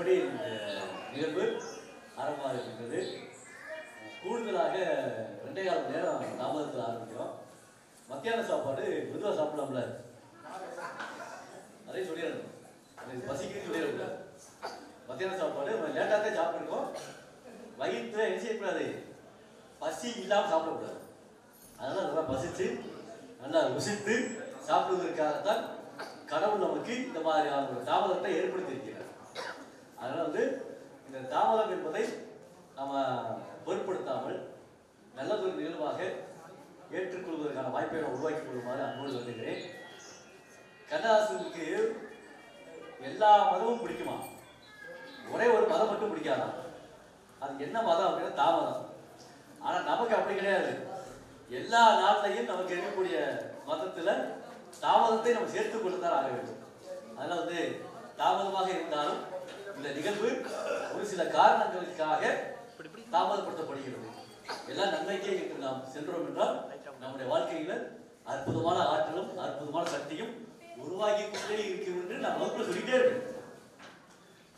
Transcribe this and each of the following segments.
முறைப்படி இந்த நிகழ்வு ஆரம்பமாக இருக்கிறது. கூடுதலாக 2.25 மணி நேரம் தாமதத்தில் ஆரம்பிக்கிறோம். மத்தியான சாப்பாடு மெதுவாக சாப்பிடலாம்ல, அதையும் சொல்லிடணும். எனக்கு பசிக்குன்னு சொல்லிடக்கூடாது. மத்தியான சாப்பாடு நம்ம லேட்டாக தான் சாப்பிட்ருக்கோம். வயிற்று என்ன செய்யக்கூடாது, பசி இல்லாமல் சாப்பிடக்கூடாது. அதனால் நல்லா பசித்து நல்லா ருசித்து சாப்பிடுவதற்காகத்தான் கடவுள் நமக்கு இந்த மாதிரியான ஒரு தாமதத்தை ஏற்படுத்தி இருக்கிறார். அதனால் இந்த தாமதம் என்பதை நம்ம பொருட்படுத்தாமல் நல்லதொரு நிகழ்வாக ஏற்றுக்கொள்வதற்கான வாய்ப்பை நான் உருவாக்கி கொள்ளுமாறு அன்போடு வருகிறேன். கண்ணதாசனுக்கு எல்லா மதமும் பிடிக்குமா? ஒரே ஒரு மதம் மட்டும் பிடிக்காதான். அது என்ன மதம் அப்படின்னா தாமதம். ஆனால் நமக்கு அப்படி கிடையாது. எல்லா நாட்டிலையும் நமக்கு இருக்கக்கூடிய மதத்தில் தாமதத்தை நம்ம சேர்த்துக் கொண்டுதான் ஆக வேண்டும். அதனால் தாமதமாக இருந்தாலும் இந்த நிகழ்வு ஒரு சில காரணங்களுக்காக தாமதப்படுத்தப்படுகிறது. எல்லாம் நன்மைக்கே என்று நாம் சென்றோம் என்றால் நம்முடைய வாழ்க்கையில அற்புதமான ஆற்றலும் அற்புதமான சக்தியும் உருவாக்கி கொண்டே இருக்கும் என்று நான் வகுப்பில் சொல்லிட்டே இருக்கேன்.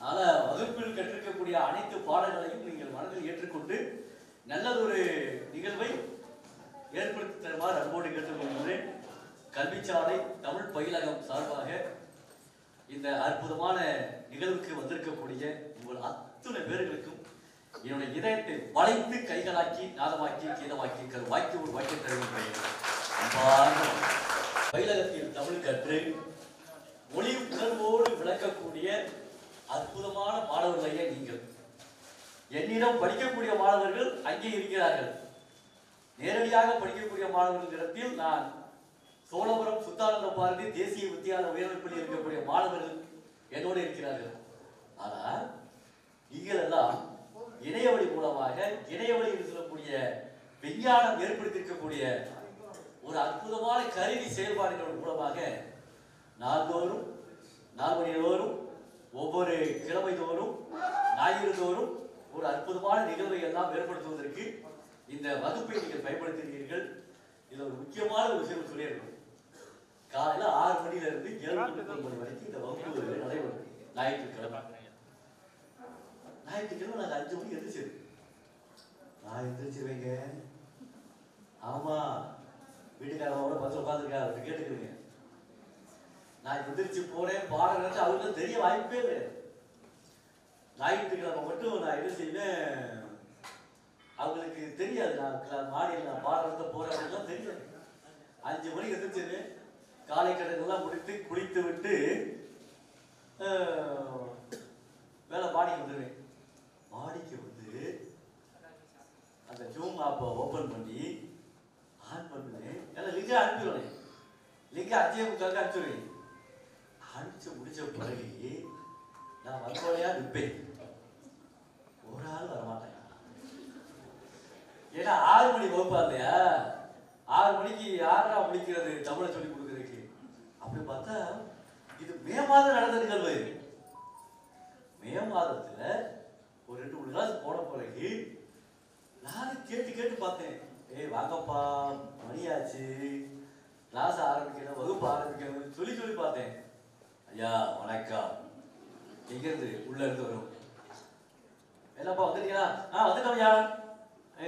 ஆனால் வகுப்பில் கற்றிருக்கக்கூடிய அனைத்து பாடங்களையும் நீங்கள் மனதில் ஏற்றுக்கொண்டு நல்லதொரு நிகழ்வை ஏற்படுத்தி தருமாறு அன்போடு கேட்டுக்கொள்கிறேன். கல்விச்சாலை தமிழ் பயிலகம் சார்பாக இந்த அற்புதமான நிகழ்வுக்கு வந்திருக்கக்கூடிய உங்கள் அத்தனை பேர்களுக்கும் என்னுடைய இதயத்தை வளைத்து கைகளாக்கி நாதமாக்கி கீதமாக்கி வாக்கி ஒரு வாக்கிய தருகின்றேன். பயிலகத்தில் தமிழ் கற்று மொழி உணர்வோடு விளக்கக்கூடிய அற்புதமான மாணவர்களையே நீங்கள். என்னிடம் படிக்கக்கூடிய மாணவர்கள் அங்கே இருக்கிறார்கள். நேரடியாக படிக்கக்கூடிய மாணவர்களிடத்தில் நான் சோழபுரம் சுத்தானந்த பாரதி தேசிய வித்தியாலய உயர்நிலைப்பள்ளி இருக்கக்கூடிய மாணவர்கள் என்னோடு இருக்கிறார்கள். ஆனால் நீங்கள் எல்லாம் இணையவழி மூலமாக இணையவழியில் சொல்லக்கூடிய விஞ்ஞானம் ஏற்படுத்தியிருக்கக்கூடிய ஒரு அற்புதமான கருவி செயல்பாடுகள் மூலமாக நாள்தோறும் 4 மணி தோறும் ஒவ்வொரு கிழமை தோறும் ஞாயிறு தோறும் ஒரு அற்புதமான நிகழ்வை எல்லாம் ஏற்படுத்துவதற்கு இந்த வகுப்பை நீங்கள் பயன்படுத்துகிறீர்கள். இதில் ஒரு முக்கியமான ஒரு விஷயம் சொல்லியிருக்கோம். காலையில் 6 மணியிலிருந்து 7:30 மணி வரைக்கும் இந்த வகுப்பு நடைபெறும். ஞாயிற்றுக்கிழமை நாங்கள் 5 மணிக்கு எந்திரிச்சு நான் எந்திரிச்சிருவேங்க. ஆமா, வீட்டுக்காரவோட பஸ்ஸில் உட்காந்துருக்கா அப்படி கேட்டுக்கிறீங்க. நான் எந்திரிச்சு போறேன் பாடம் நினைச்சு அவங்களுக்கு தெரிய வாய்ப்பே இல்லை. ஞாயிற்றுக்கிழமை மட்டும் நான் என்ன செய்வேன், அவங்களுக்கு தெரியாது நான் மாடியில் நான் பாடத்தை போறேன் அப்படின்லாம் தெரியாது. 5 மணிக்கு எந்திரிச்சிருவேன். காலை கடனெல்லாம் முடித்து குளித்து விட்டு வேலை மாடிக்கு வந்துடுவேன். மாடிக்கு வந்து அந்த ஜூம் ஆப்பை ஓப்பன் பண்ணி ஆன் பண்ணுவேன். எல்லாம் லிங்கா அனுப்பிடுவேன். லிங்கா 5:45 அனுப்பிச்சுடுவேன். அனுப்பிச்சு முடிச்ச பிறகு நான் வந்தோடையா நிற்பேன். ஒரு ஆள் வரமாட்டேன். ஏன்னா 6 மணி வகுப்பா இல்லையா, 6 மணிக்கு யாரா முடிக்கிறது தமிழை சொல்லி கொடுக்குறதுக்கு. அப்படி பார்த்தா இது மே மாதம் நடந்த நிகழ்வு. மே மாதத்துல ஒரு 2-3 கிளாஸ் போன பிறகு நானும் கேட்டு பார்த்தேன். வாங்கப்பா மணியாச்சு, கிளாஸ் ஆரம்பிக்கணும் வகுப்பு ஆரம்பிக்கணும் சொல்லி பார்த்தேன். ஐயா வணக்கம், எங்கிருந்து உள்ள இருந்து வரும். என்னப்பா வந்துட்டீங்களா? வந்துட்டோம் ஐயா.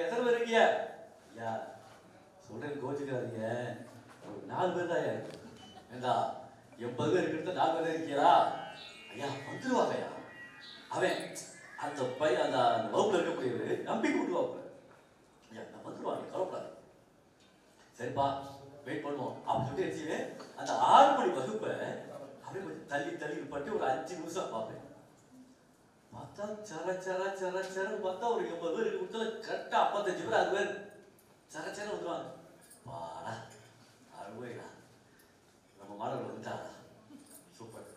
எத்தனை பேர் இருக்கீங்க? ஐயா சொல்றேன் கோச்சுக்காதீங்க, ஒரு 4 பேர் தான் இருக்கு. ஏண்டா 80 பேர் இருக்கிறது 4 பேர் இருக்கீங்களா? ஐயா வந்துருவாங்க. ஐயா அவன் அந்த பையன் அந்த வகுப்புல இருக்கக்கூடியவர் நம்பிக்கை விட்டுவாங்க. ஐயா நான் வந்துருவாங்க, கவலைப்படாது. சரிப்பா வெயிட் பண்ணுவோம் அப்படின்னு சொல்லிட்டு வச்சுன்னு அந்த 6 மணி வகுப்பை அப்படியே கொஞ்சம் தள்ளி பட்டு ஒரு 5 நிமிஷம் பார்ப்பேன். பார்த்தா சர பார்த்தா ஒரு 80 பேர் கொடுத்தால கரெக்டா 55 பேர் 60 பேர் சர வந்துருவாங்க. பாடா அறுவைடா நம்ம மாணவர்கள் வந்துட்டாரா, சூப்பர்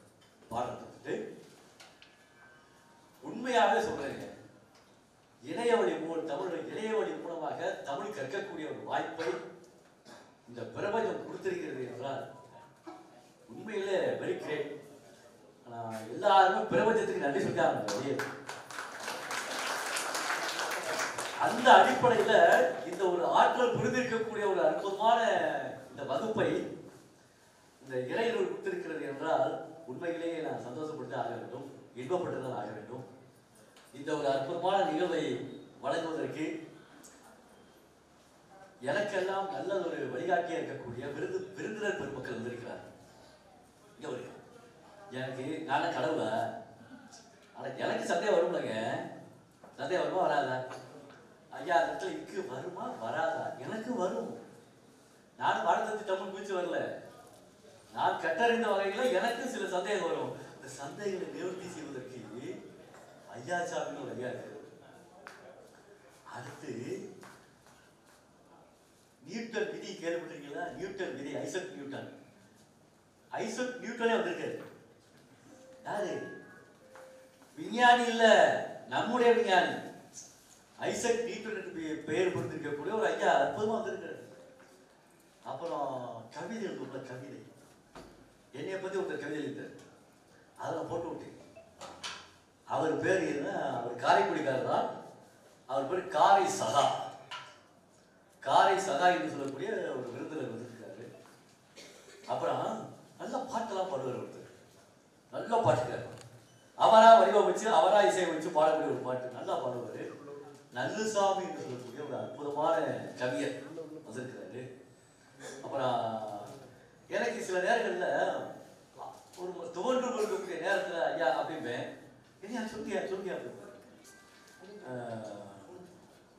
பாடம் கொடுத்துட்டு. உண்மையாகவே சொல்றேங்க, இணையவழி மூலமாக தமிழ் கற்கக்கூடிய ஒரு வாய்ப்பை இந்த பிரபஞ்சம் கொடுத்திருக்கிறது என்றால் உண்மையிலே வெரி கிரேட். எல்லாருமே பிரபஞ்சத்துக்கு நன்றி சொல்லிட்டாங்க. அந்த அடிப்படையில இந்த ஒரு ஆற்றல் புரிந்திருக்கக்கூடிய ஒரு அற்புதமான இந்த வகுப்பை இந்த இறைவன் கொடுத்திருக்கிறது என்றால் உண்மையிலேயே நான் சந்தோஷப்பட்டு ஆக வேண்டும். இன்பப்பட்டுதான் ஆக வேண்டும். இந்த ஒரு அற்புதமான நிகழ்வை வழங்குவதற்கு எனக்கெல்லாம் நல்ல ஒரு வழிகாட்டியாக இருக்கக்கூடிய விருந்தினர் பெருமக்கள் வந்திருக்கிறார். இங்க வருங்க. எனக்கு நானே கடவுளா? ஆனால் எனக்கு சந்தேகம் வரும்லங்க. சந்தேகம் வருமா வராதா? ஐயா அந்த இடத்துல இக்கு வருமா வராதா? எனக்கு வரும். நானும் வாழ்ந்தது தமிழ் பூச்சி வரல. நான் கட்டறிந்த வகையில் எனக்கு சில சந்தேகம் வரும். இந்த சந்தேகங்களை நிவர்த்தி செய்வதற்கு ஐயாச்சாமின்னு ஒரு ஐயா இருக்கு. அடுத்து நியூட்டன் விதி கேள்விப்பட்டிருக்கீங்களா? நியூட்டன் விதி, ஐசக் நியூட்டன். ஐசக் நியூட்டனே வந்திருக்காரு. யாரு? விஞ்ஞானி இல்ல, நம்முடைய விஞ்ஞானி. ஐசக் நியூட்டன் பெயர் கொடுத்திருக்கக்கூடிய ஒரு ஐயா அற்புதமா வந்திருக்காரு. அப்புறம் கவிதை எழுதுள்ள கவிதை, என்னைய பத்தி ஒருத்தர் கவிதை எழுதிட்டார். அதெல்லாம் போட்டு விட்டேன். அவர் பேர் என்ன? அவர் காரைக்குடிக்காரர் தான். அவர் பேர் காரை சகா. காரை சகா என்று சொல்லக்கூடிய ஒரு விருந்தினர் வந்திருக்காரு. அப்புறம் நல்ல பாட்டெல்லாம் பாடுவார் ஒருத்தர். நல்ல பாட்டுக்கார். அவரா வடிவமைச்சு அவரா இசையமைச்சு பாடக்கூடிய ஒரு பாட்டு நல்லா பாடுவார். நல்லுசாமி என்று சொல்லக்கூடிய ஒரு அற்புதமான கவியர் வந்திருக்கிறாரு. அப்புறம் எனக்கு சில நேரங்களில் ஒரு துவன்று கொடுக்கக்கூடிய நேரத்தில் ஐயா அப்படிம்பேன், என்னையா சொல்லியா சொல்லியா அப்படிம்பாரு.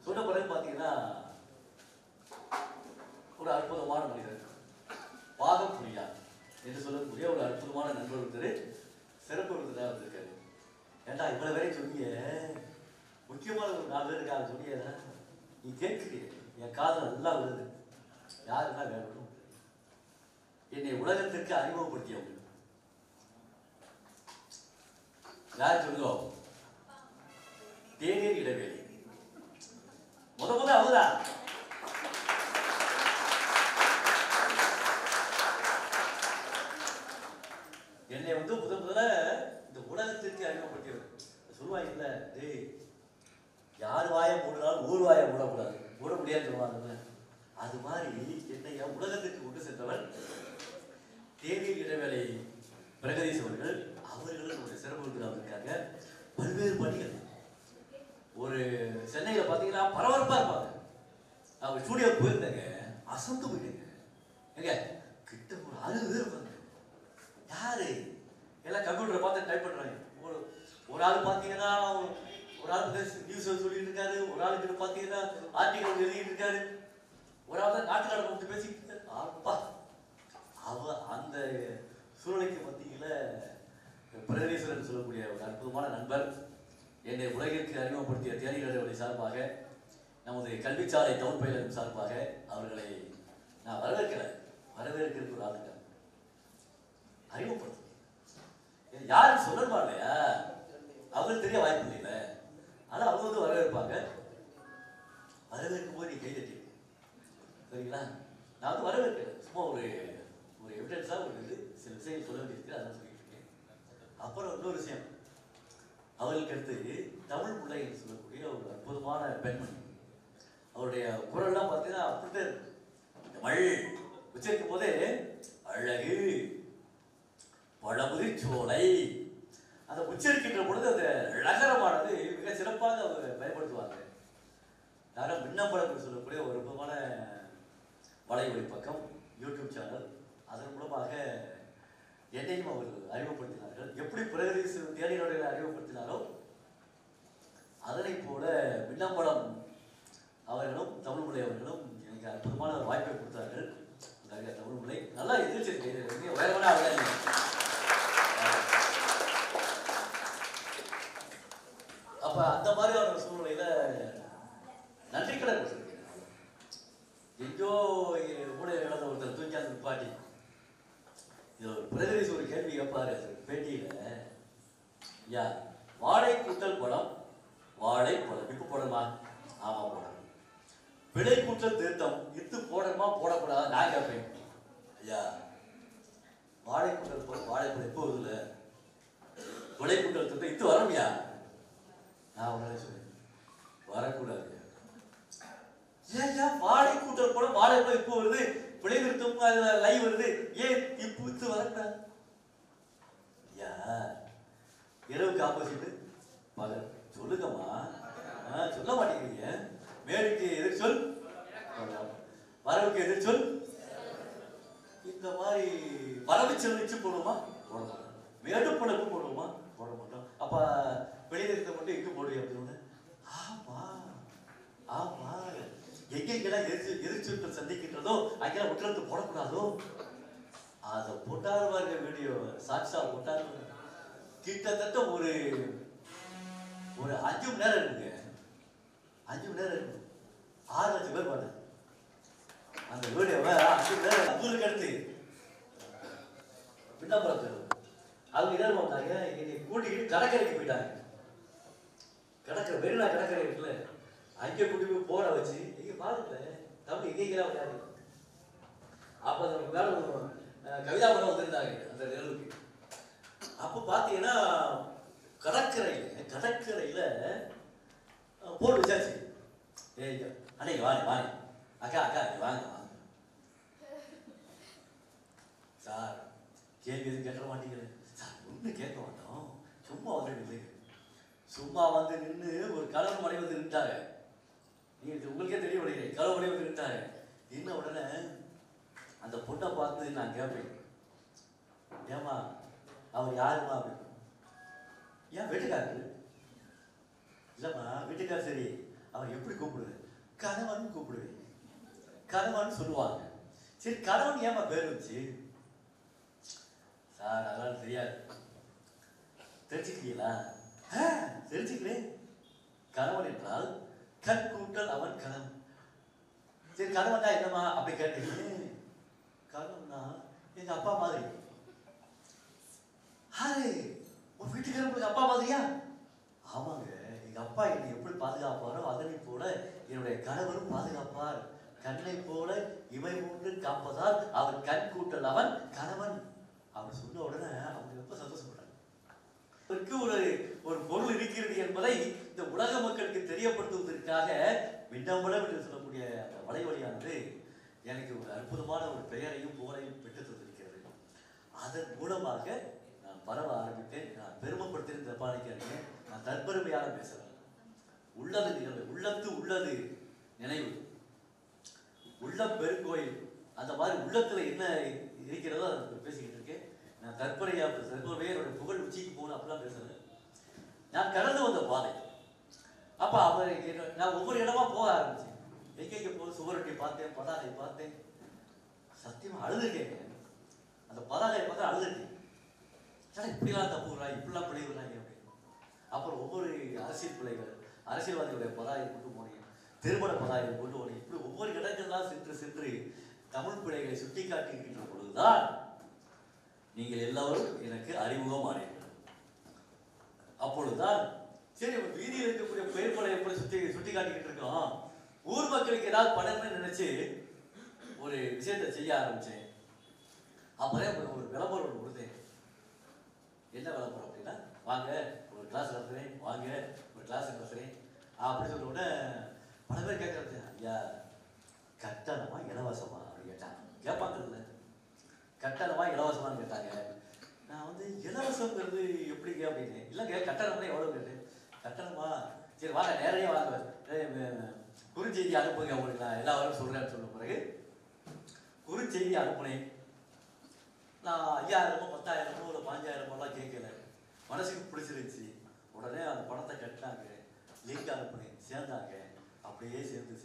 சொன்ன பிறகு பார்த்தீங்கன்னா ஒரு அற்புதமான மனிதர், பாகம் புரியா என்று சொல்லக்கூடிய ஒரு அற்புதமான நண்பர் ஒருத்தர் சிறப்பு விருந்தினராக வந்திருக்காரு. ஏண்டா இவ்வளவு வரை சொன்னிய, முக்கியமான ஒரு 4 பேர் இருக்காங்க சொன்னிய, நீ கேட்கிறீ, என் காதல் நல்லா வருது. யாருன்னா வேணும், என்னை உலகத்திற்கு அறிமுகப்படுத்தியவங்க. யார் சொல்லுவோம்? தேநீர் இடைவேளை. முத அவர்தான். என்னை முதல்ல இந்த உலகத்திற்கு அறிமுகப்படுத்தியவர். சொல்லுவாங்க இல்ல, டேய் யார் வாயை மூடினாலும் ஊர் வாயை மூடக்கூடாது, மூட முடியாது சொல்லுவாங்க. அது மாதிரி என்னையா உலகத்திற்கு கொண்டு சென்றவர் தேநீர் இடைவேளை பிரகதீஷ் அவர்கள். அவர்களும் ஒரு சிறப்பு விருந்தினராக இருக்காங்க. பல்வேறு பணிகள். ஒரு சென்னையில் பார்த்தீங்கன்னா பரபரப்பாக இருப்பாங்க. அவங்க ஸ்டூடியோ போயிருந்தாங்க, அசந்து போயிட்டாங்க. எங்க கிட்ட ஒரு 60 பேர் இருப்பாங்க. யாரு? எல்லாம் கம்ப்யூட்டரை பார்த்து டைப் பண்றாங்க. ஒரு ஆள் பார்த்தீங்கன்னா ஒரு ஆள் நியூஸ் சொல்லிட்டு இருக்காரு, ஒரு ஆளுக்கு பார்த்தீங்கன்னா ஆர்டிகல் எழுதிட்டு இருக்காரு, ஒரு ஆள் தான் நாட்டு நடப்பு பேசிட்டு இருக்காரு. அப்பா அந்த சூழ்நிலைக்கு மத்தியில் பிரகதீஸ்வரன் சொல்லக்கூடிய ஒரு அற்புதமான நண்பர் என்னை உலகிற்கு அறிமுகப்படுத்திய தேநீர் இடைவேளை சார்பாக, நமது கல்விச்சாலை தமிழ் பயிலும் சார்பாக அவர்களை நான் வரவேற்கிறேன். வரவேற்கிறது ஒரு ஆளுங்க அறிமுகப்படுத்த யாரும் சொல்லணுமா இல்லையா? அவங்களுக்கு தெரிய வாய்ப்பு இல்லை. ஆனால் அவங்க வரவேற்பாங்க. வரவேற்கும் போது நீ கைதட்டி சரிங்களா? நான் வரவேற்கிறேன். சும்மா ஒரு எவிடன்ஸாக ஒரு சில விஷயங்கள் சொல்ல வேண்டியிருக்கு, அதான் சொல்லிட்டு இருக்கேன். அப்புறம் இன்னொரு விஷயம், அவர்களுக்கு அடுத்து தமிழ் பிள்ளை என்று சொல்லக்கூடிய ஒரு அற்புதமான பெண்மணி. அவருடைய குரல்லாம் பார்த்தீங்கன்னா அப்படித்தான் தமிழ் உச்சரிக்கும் போதே அழகு பழமுதி சோலை, அந்த உச்சரிக்கின்ற பொழுது அந்த நகரமானது மிக சிறப்பாக அவர் பயன்படுத்துவாங்க. யாரும் மின்னம்பலம் சொல்லக்கூடிய ஒரு அற்புதமான வலைவழி பக்கம், யூடியூப் சேனல், அதன் மூலமாக என்னையும் அவர்கள் அறிமுகப்படுத்தினார்கள். எப்படி பிரகதீஷ் தேநீரோட அறிமுகப்படுத்தினாரோ அதனை போல மின்னம்பலம் அவர்களும் தமிழ் மொழி அவர்களும் எனக்கு அற்புதமான வாய்ப்பை கொடுத்தார்கள். தமிழ் மொழி நல்லா எதிர்ச்சிருக்கு, உயரமான அவர்கள். அப்ப அந்த மாதிரியான சூழ்நிலையில நன்றி கடன் கொடுத்துருக்கேன். எங்கோ ஊழியர் இழந்த ஒருத்தர் தூக்காந்து நிப்பாட்டி இது ஒரு பிரகதீஷ் ஒரு கேள்வி கேட்பாரு பேட்டியில, யா வாழை கூட்டல் படம், வாழை படம் இப்ப போடணுமா? ஆமா போடணும். விலை கூட்டல் திருத்தம் இத்து போடணுமா போடக்கூடாது? நான் கேட்பேன், ஐயா வாழை கூட்டல் படம் வாழைப்படம் எப்போ வருதுல, விலை கூட்டல் திருத்தம் இத்து வரணும்யா? நான் உடனே சொல்றேன், வரக்கூடாது. ஏன் வாழை கூட்டல் படம் வாழைப்படம் இப்போ வருது, விலை நிறுத்தம் லைவ் வருது, ஏன் இப்போ வரக்கூடாது? இரவுக்கு ஆப்போசிட்டு பகல். சொல்லுங்கம்மா, சொல்ல மாட்டேங்கிறீங்க. மேலுக்கு எதிர்ச்சொல் வரவுக்கு எதிர்ச்சொல். இந்த மாதிரி வரவு செல்விச்சு போடுவோமா? போட மாட்டோம். மேடு பழப்பு போடுவோமா? போட மாட்டோம். அப்ப வெளியிடத்தை மட்டும் எங்க போடுவோம் அப்படின்னு. ஆமா ஆமா, எங்கெங்கெல்லாம் எதிர்ச்சொற்கள் சந்திக்கின்றதோ அங்கெல்லாம் உற்றத்து போடக்கூடாதோ அதை போட்டாருவாங்க. வீடியோ சாட்சா போட்டாரு. கிட்டத்தட்ட ஒரு 5 மணி நேரம் இருக்குங்க. 5 மணி நேரம் இருக்கு. 6 லட்சம் பேர் பாரு அந்த வீடியோவை. 5 மணி நேரம் ஊருக்கு அடுத்து விண்ணப்பம். அவங்க என்ன பண்ணாங்க, என்னை கூட்டிக்கிட்டு கடற்கரைக்கு போயிட்டாங்க. கடற்கரை மெரினா கடற்கரை இருக்குல்ல, அங்கே கூட்டி போய் போட வச்சு இங்கே பாருங்க தமிழ் எங்கெங்கெல்லாம் விளையாடு. அப்போ அந்த மேடம் கவிதா மேடம் வந்திருந்தாங்க அந்த நிகழ்வுக்கு. அப்போ பார்த்தீங்கன்னா கடற்கரையில் போட்டு வச்சாச்சு. அண்ணே வாங்க வாங்க, அக்கா அக்கா வாங்க வாங்க. சார் கேள்வி எதுவும் கேட்க மாட்டேங்கிறேன் சார். ஒன்றும் கேட்க மாட்டோம், சும்மா வந்து நின்று சும்மா வந்து நின்று ஒரு கலவு மலை வந்து நின்றாங்க. நீங்கள் உங்களுக்கே தெரிய விடுகிறேன். கலவு மலை வந்து நின்றாங்க. நின்ன உடனே அந்த பொண்ணை பார்த்து நான் கேட்பேன், ஏமா அவர் யாருமா அப்படின்னு. ஏன் வீட்டுக்காரரு? இல்லைம்மா வீட்டுக்காரர். சரி அவர் எப்படி கூப்பிடுவேன்? கணவன் கூப்பிடுவேன். கணவன் சொல்லுவாங்க. சரி கணவன் ஏமா பேர் வச்சு? சார் அதெல்லாம் தெரியாது. தெரிஞ்சுக்கிறீங்களா? தெரிஞ்சுக்கிறேன். கணவன் என்றால் கண் கூட்டல் அவன் கணவன். சரி கணவன் தான் என்னம்மா அப்படி கேட்டீங்க? கணவன்னா எங்க அப்பா மாதிரி. உன் வீட்டுக்காரர் உங்களுக்கு அப்பா மாதிரியா? ஆமாங்க, எங்க அப்பா என்னை எப்படி பாதுகாப்பாரோ அதனை போல என்னுடைய கணவரும் பாதுகாப்பார். கண்ணை போல இவை மூன்று காப்பதால் அவன் கண் கூட்டல் அவன் கணவன். அவர் சொன்ன உடனே அவங்க ரொம்ப சந்தோஷப்படுறாங்க. ஒரு பொருள் இருக்கிறது என்பதை இந்த உலக மக்களுக்கு தெரியப்படுத்துவதற்காக விண்ணம்பலம் என்று சொல்லக்கூடிய அந்த வலைவழியானது எனக்கு ஒரு அற்புதமான ஒரு பெயரையும் புகழையும் பெற்று தந்திருக்கிறது. அதன் மூலமாக நான் பரவ ஆரம்பித்தேன். நான் பெருமைப்படுத்தின பாணிக்கிறேன். நான் தற்பெருமையாக பேசுறேன். உள்ளது நிகழ்வு, உள்ளத்து உள்ளது நினைவு, உள்ளம் பெருங்கோயில். அந்த மாதிரி உள்ளத்துல என்ன இருக்கிறதோ அதை பேசிக்கிட்டு இருக்கேன். நான் தற்பெருமையாக என்னோட புகழ் உச்சிக்கு போகணும் அப்படிலாம் பேசுறேன். நான் கடந்து வந்த பாதை. அப்ப அவர் நான் ஒவ்வொரு இடமா போக ஆரம்பிச்சேன். எங்கெங்க போய் சுவரொட்டி பார்த்தேன், பதாகை பார்த்தேன். சத்தியமா அழுதுருக்கேன். அந்த பதாகையை பார்த்தா அழுதுருக்கேன். இப்படிலாம் தப்பு விடுறாங்க, இப்படிலாம் பிள்ளை விடுறாங்க அப்படின்னு. அப்புறம் ஒவ்வொரு அரசியல்வாதிகளுடைய பதாயை கொண்டு போனேன், திருமண பதாயை கொண்டு போனேன். இப்படி ஒவ்வொரு இடங்கள்லாம் சென்று தமிழ் பிள்ளைகளை சுட்டி காட்டுகின்ற பொழுதுதான் நீங்கள் எல்லாரும் எனக்கு அறிமுகமானீர்கள். அப்பொழுதுதான் சரி வீதியில் இருக்கக்கூடிய பெயர்களை எப்படி சுட்டி காட்டிக்கிட்டு இருக்கோம், ஊர் மக்களுக்கு ஏதாவது பண்ணணும்னு நினைச்சு ஒரு விஷயத்தை செய்ய ஆரம்பிச்சேன். அப்பதான் ஒரு விளம்பரம் கொடுத்தேன். என்ன விளம்பரம் அப்படின்னா, வாங்க ஒரு கிளாஸ் நடத்துறேன், வாங்க ஒரு கிளாஸ் நடத்துறேன் அப்படி சொல்ல உடனே பல பேர் கேட்கறது, ஐயா கட்டணமா இலவசமா அப்படின்னு கேட்டாங்க. கேட்பாங்கல்ல, கட்டணமா இலவசமானு கேட்டாங்க. நான் வந்து இலவசங்கிறது எப்படிங்க அப்படின்னு. இல்லைங்க கட்டணம்னா எவ்வளோ கேட்டு. கட்டணமா சரி வாங்க நேரடியாக வாங்க, குறுஞ்செய்தி அனுப்புங்க உங்களுக்கு நான் எல்லா வரும் சொல்கிறேன்னு சொன்ன பிறகு குறுஞ்செய்தி அனுப்புனேன். நான் 5000 10,000 ஒரு 5,000 கேட்கல. மனசுக்கு பிடிச்சிருந்துச்சு. உடனே அந்த பணத்தை கட்டினாங்க, லிங்க் அனுப்புனேன், சேர்ந்தாங்க. அப்படியே சேர்ந்து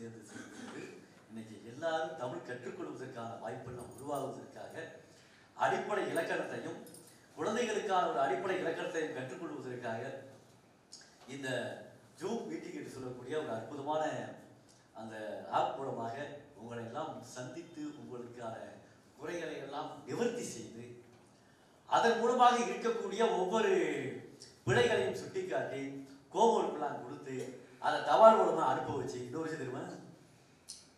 இன்னைக்கு எல்லாரும் தமிழ் கற்றுக்கொள்வதற்கான வாய்ப்பெல்லாம் உருவாகுவதற்காக அடிப்படை இலக்கணத்தையும் குழந்தைகளுக்கான ஒரு அடிப்படை இலக்கணத்தையும் கற்றுக்கொள்வதற்காக இந்த ஜூம் மீட்டிங் என்று சொல்லக்கூடிய ஒரு அற்புதமான அந்த ஆப் மூலமாக உங்களை எல்லாம் சந்தித்து உங்களுக்கான குறைகளை எல்லாம் நிவர்த்தி செய்து அதன் மூலமாக இருக்கக்கூடிய ஒவ்வொரு பிழைகளையும் சுட்டிக்காட்டி கோபுரம்லாம் கொடுத்து அதை தபால் மூலமாக அனுப்ப வச்சு. இன்னொரு விஷயம் தெரியுமா,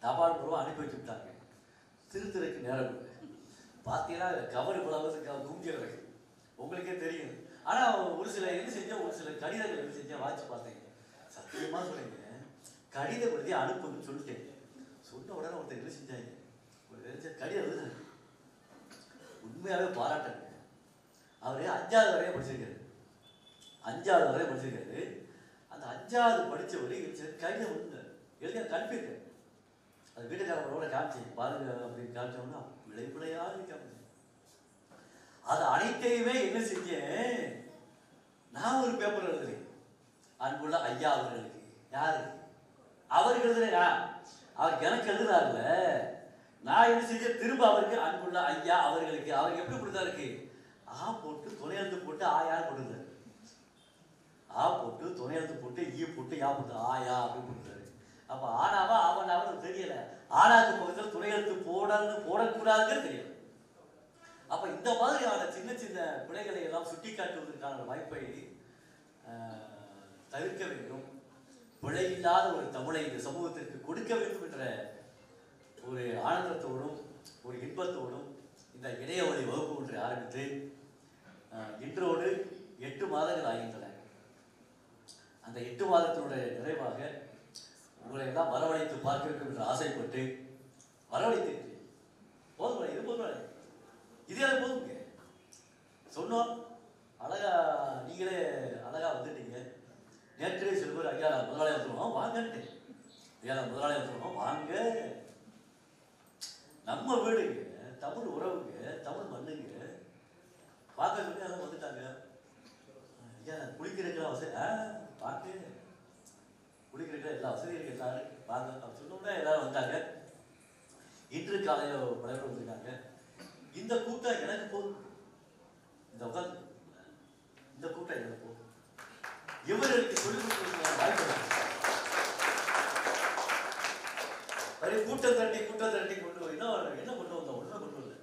தபால் மூலமாக அனுப்பி வச்சுட்டாங்க. திருத்தருக்கு நேரம் பார்த்தீங்கன்னா கவர் இவ்வளவு கும்பிய கிடக்கு, உங்களுக்கே தெரியும். ஆனால் ஒரு சில இது செஞ்ச ஒரு சில கடிதங்கள் எது செஞ்ச வாட்சி பார்த்தேங்க. சத்தியமாக சொல்லுங்க, கடிதம் எழுதி அனுப்புன்னு சொல்லிட்டேன். சொன்ன உடனே ஒருத்தர் என்ன செஞ்சாங்க, ஒரு கடிதம் எழுதுனாங்க. உண்மையாகவே பாராட்டுங்க. அவர் 5வது வரையும் படிச்சிருக்காரு. 5வது வரை படிச்சிருக்காரு. அந்த 5வது படித்தவர் கையில் வந்து எழுதிய கல்பியிருக்காரு. அது வீட்டுக்காரங்களோட காமிச்சு பாருங்க அப்படின்னு காமிச்சோம்னா விளைவிடையாக காமிச்சு அது அனைத்தையுமே என்ன செஞ்சேன், நான் ஒரு பேப்பர் எழுதுறேன். அன்புள்ள ஐயா அவர்களுக்கு. யாரு அவருக்கு எழுதுறேன், அவருக்கு எனக்கு எழுதுறாருல, நான் என்ன செஞ்ச திரும்ப அவருக்கு அன்புள்ள ஐயா அவர்களுக்கு. அவருக்கு எப்படி கொடுத்தாருக்கு, ஆ போட்டு துணை எழுத்து போட்டு ஆயான்னு கொடுத்தாரு. ஆ போட்டு துணை எழுத்து போட்டு ஈ போட்டு யா போட்டு ஆயா அப்படின்னு கொடுத்தாரு. அப்ப ஆனாவா அவனாவா தெரியல, ஆனாக்கு பக்கத்தில் துணை எழுத்து போடக்கூடாதுன்னு தெரியல. அப்ப இந்த மாதிரியான சின்ன சின்ன பிழைகளை எல்லாம் சுட்டி காட்டுவதற்கான வாய்ப்பை தவிர்க்க வேண்டும். பிழை இல்லாத ஒரு தமிழை இந்த சமூகத்திற்கு கொடுக்க வேண்டும் என்ற ஒரு ஆனந்தத்தோடும் ஒரு இன்பத்தோடும் இந்த இணைய வழி வகுப்பு ஒன்றை ஆரம்பித்து இன்றோடு 8 மாதங்கள் ஆகின்றன. அந்த 8 மாதத்தினுடைய நிறைவாக உங்களை எல்லாம் வரவழைத்து பார்க்க வேண்டும் என்று ஆசைப்பட்டு வரவழைத்திருக்கிறேன். போதும், இது போதும், இது எனக்கு போதுங்க. சொன்னோம் அழகா, நீங்களே அழகா வந்துட்டீங்க. நேற்றே சில பேர் ஐயா முதலாளி வந்துடுவோம் வாங்கன்ட்டு, ஐயா முதலாளி வந்துடுவோம் வாங்க, நம்ம வீடுங்க, தமிழ் உறவுங்க, தமிழ் மண்ணுங்க பார்க்க சொல்லி அதெல்லாம் வந்துட்டாங்க. ஐயா குளிக்கிறதுக்கெல்லாம் வசதி பார்த்து குளிக்கிறதுக்கு எல்லா வசதிகளுக்கு எல்லாரும் வாங்க அப்படி சொன்னோம்னா எல்லாரும் வந்தாங்க. இன்று காலையில் பல பேர் வந்திருக்காங்க. இந்த கூட்டம் எனக்கு போதும், இந்த உட்காந்து இந்த கூட்டம் எனக்கு போதும். இவர்களுக்கு சொல்லிக் கொடுக்க வாய்ப்பு கூட்டம் தரட்டி கொண்டு போய் என்ன கொண்டு வந்தோம், ஒன்றும் கொண்டு வரல.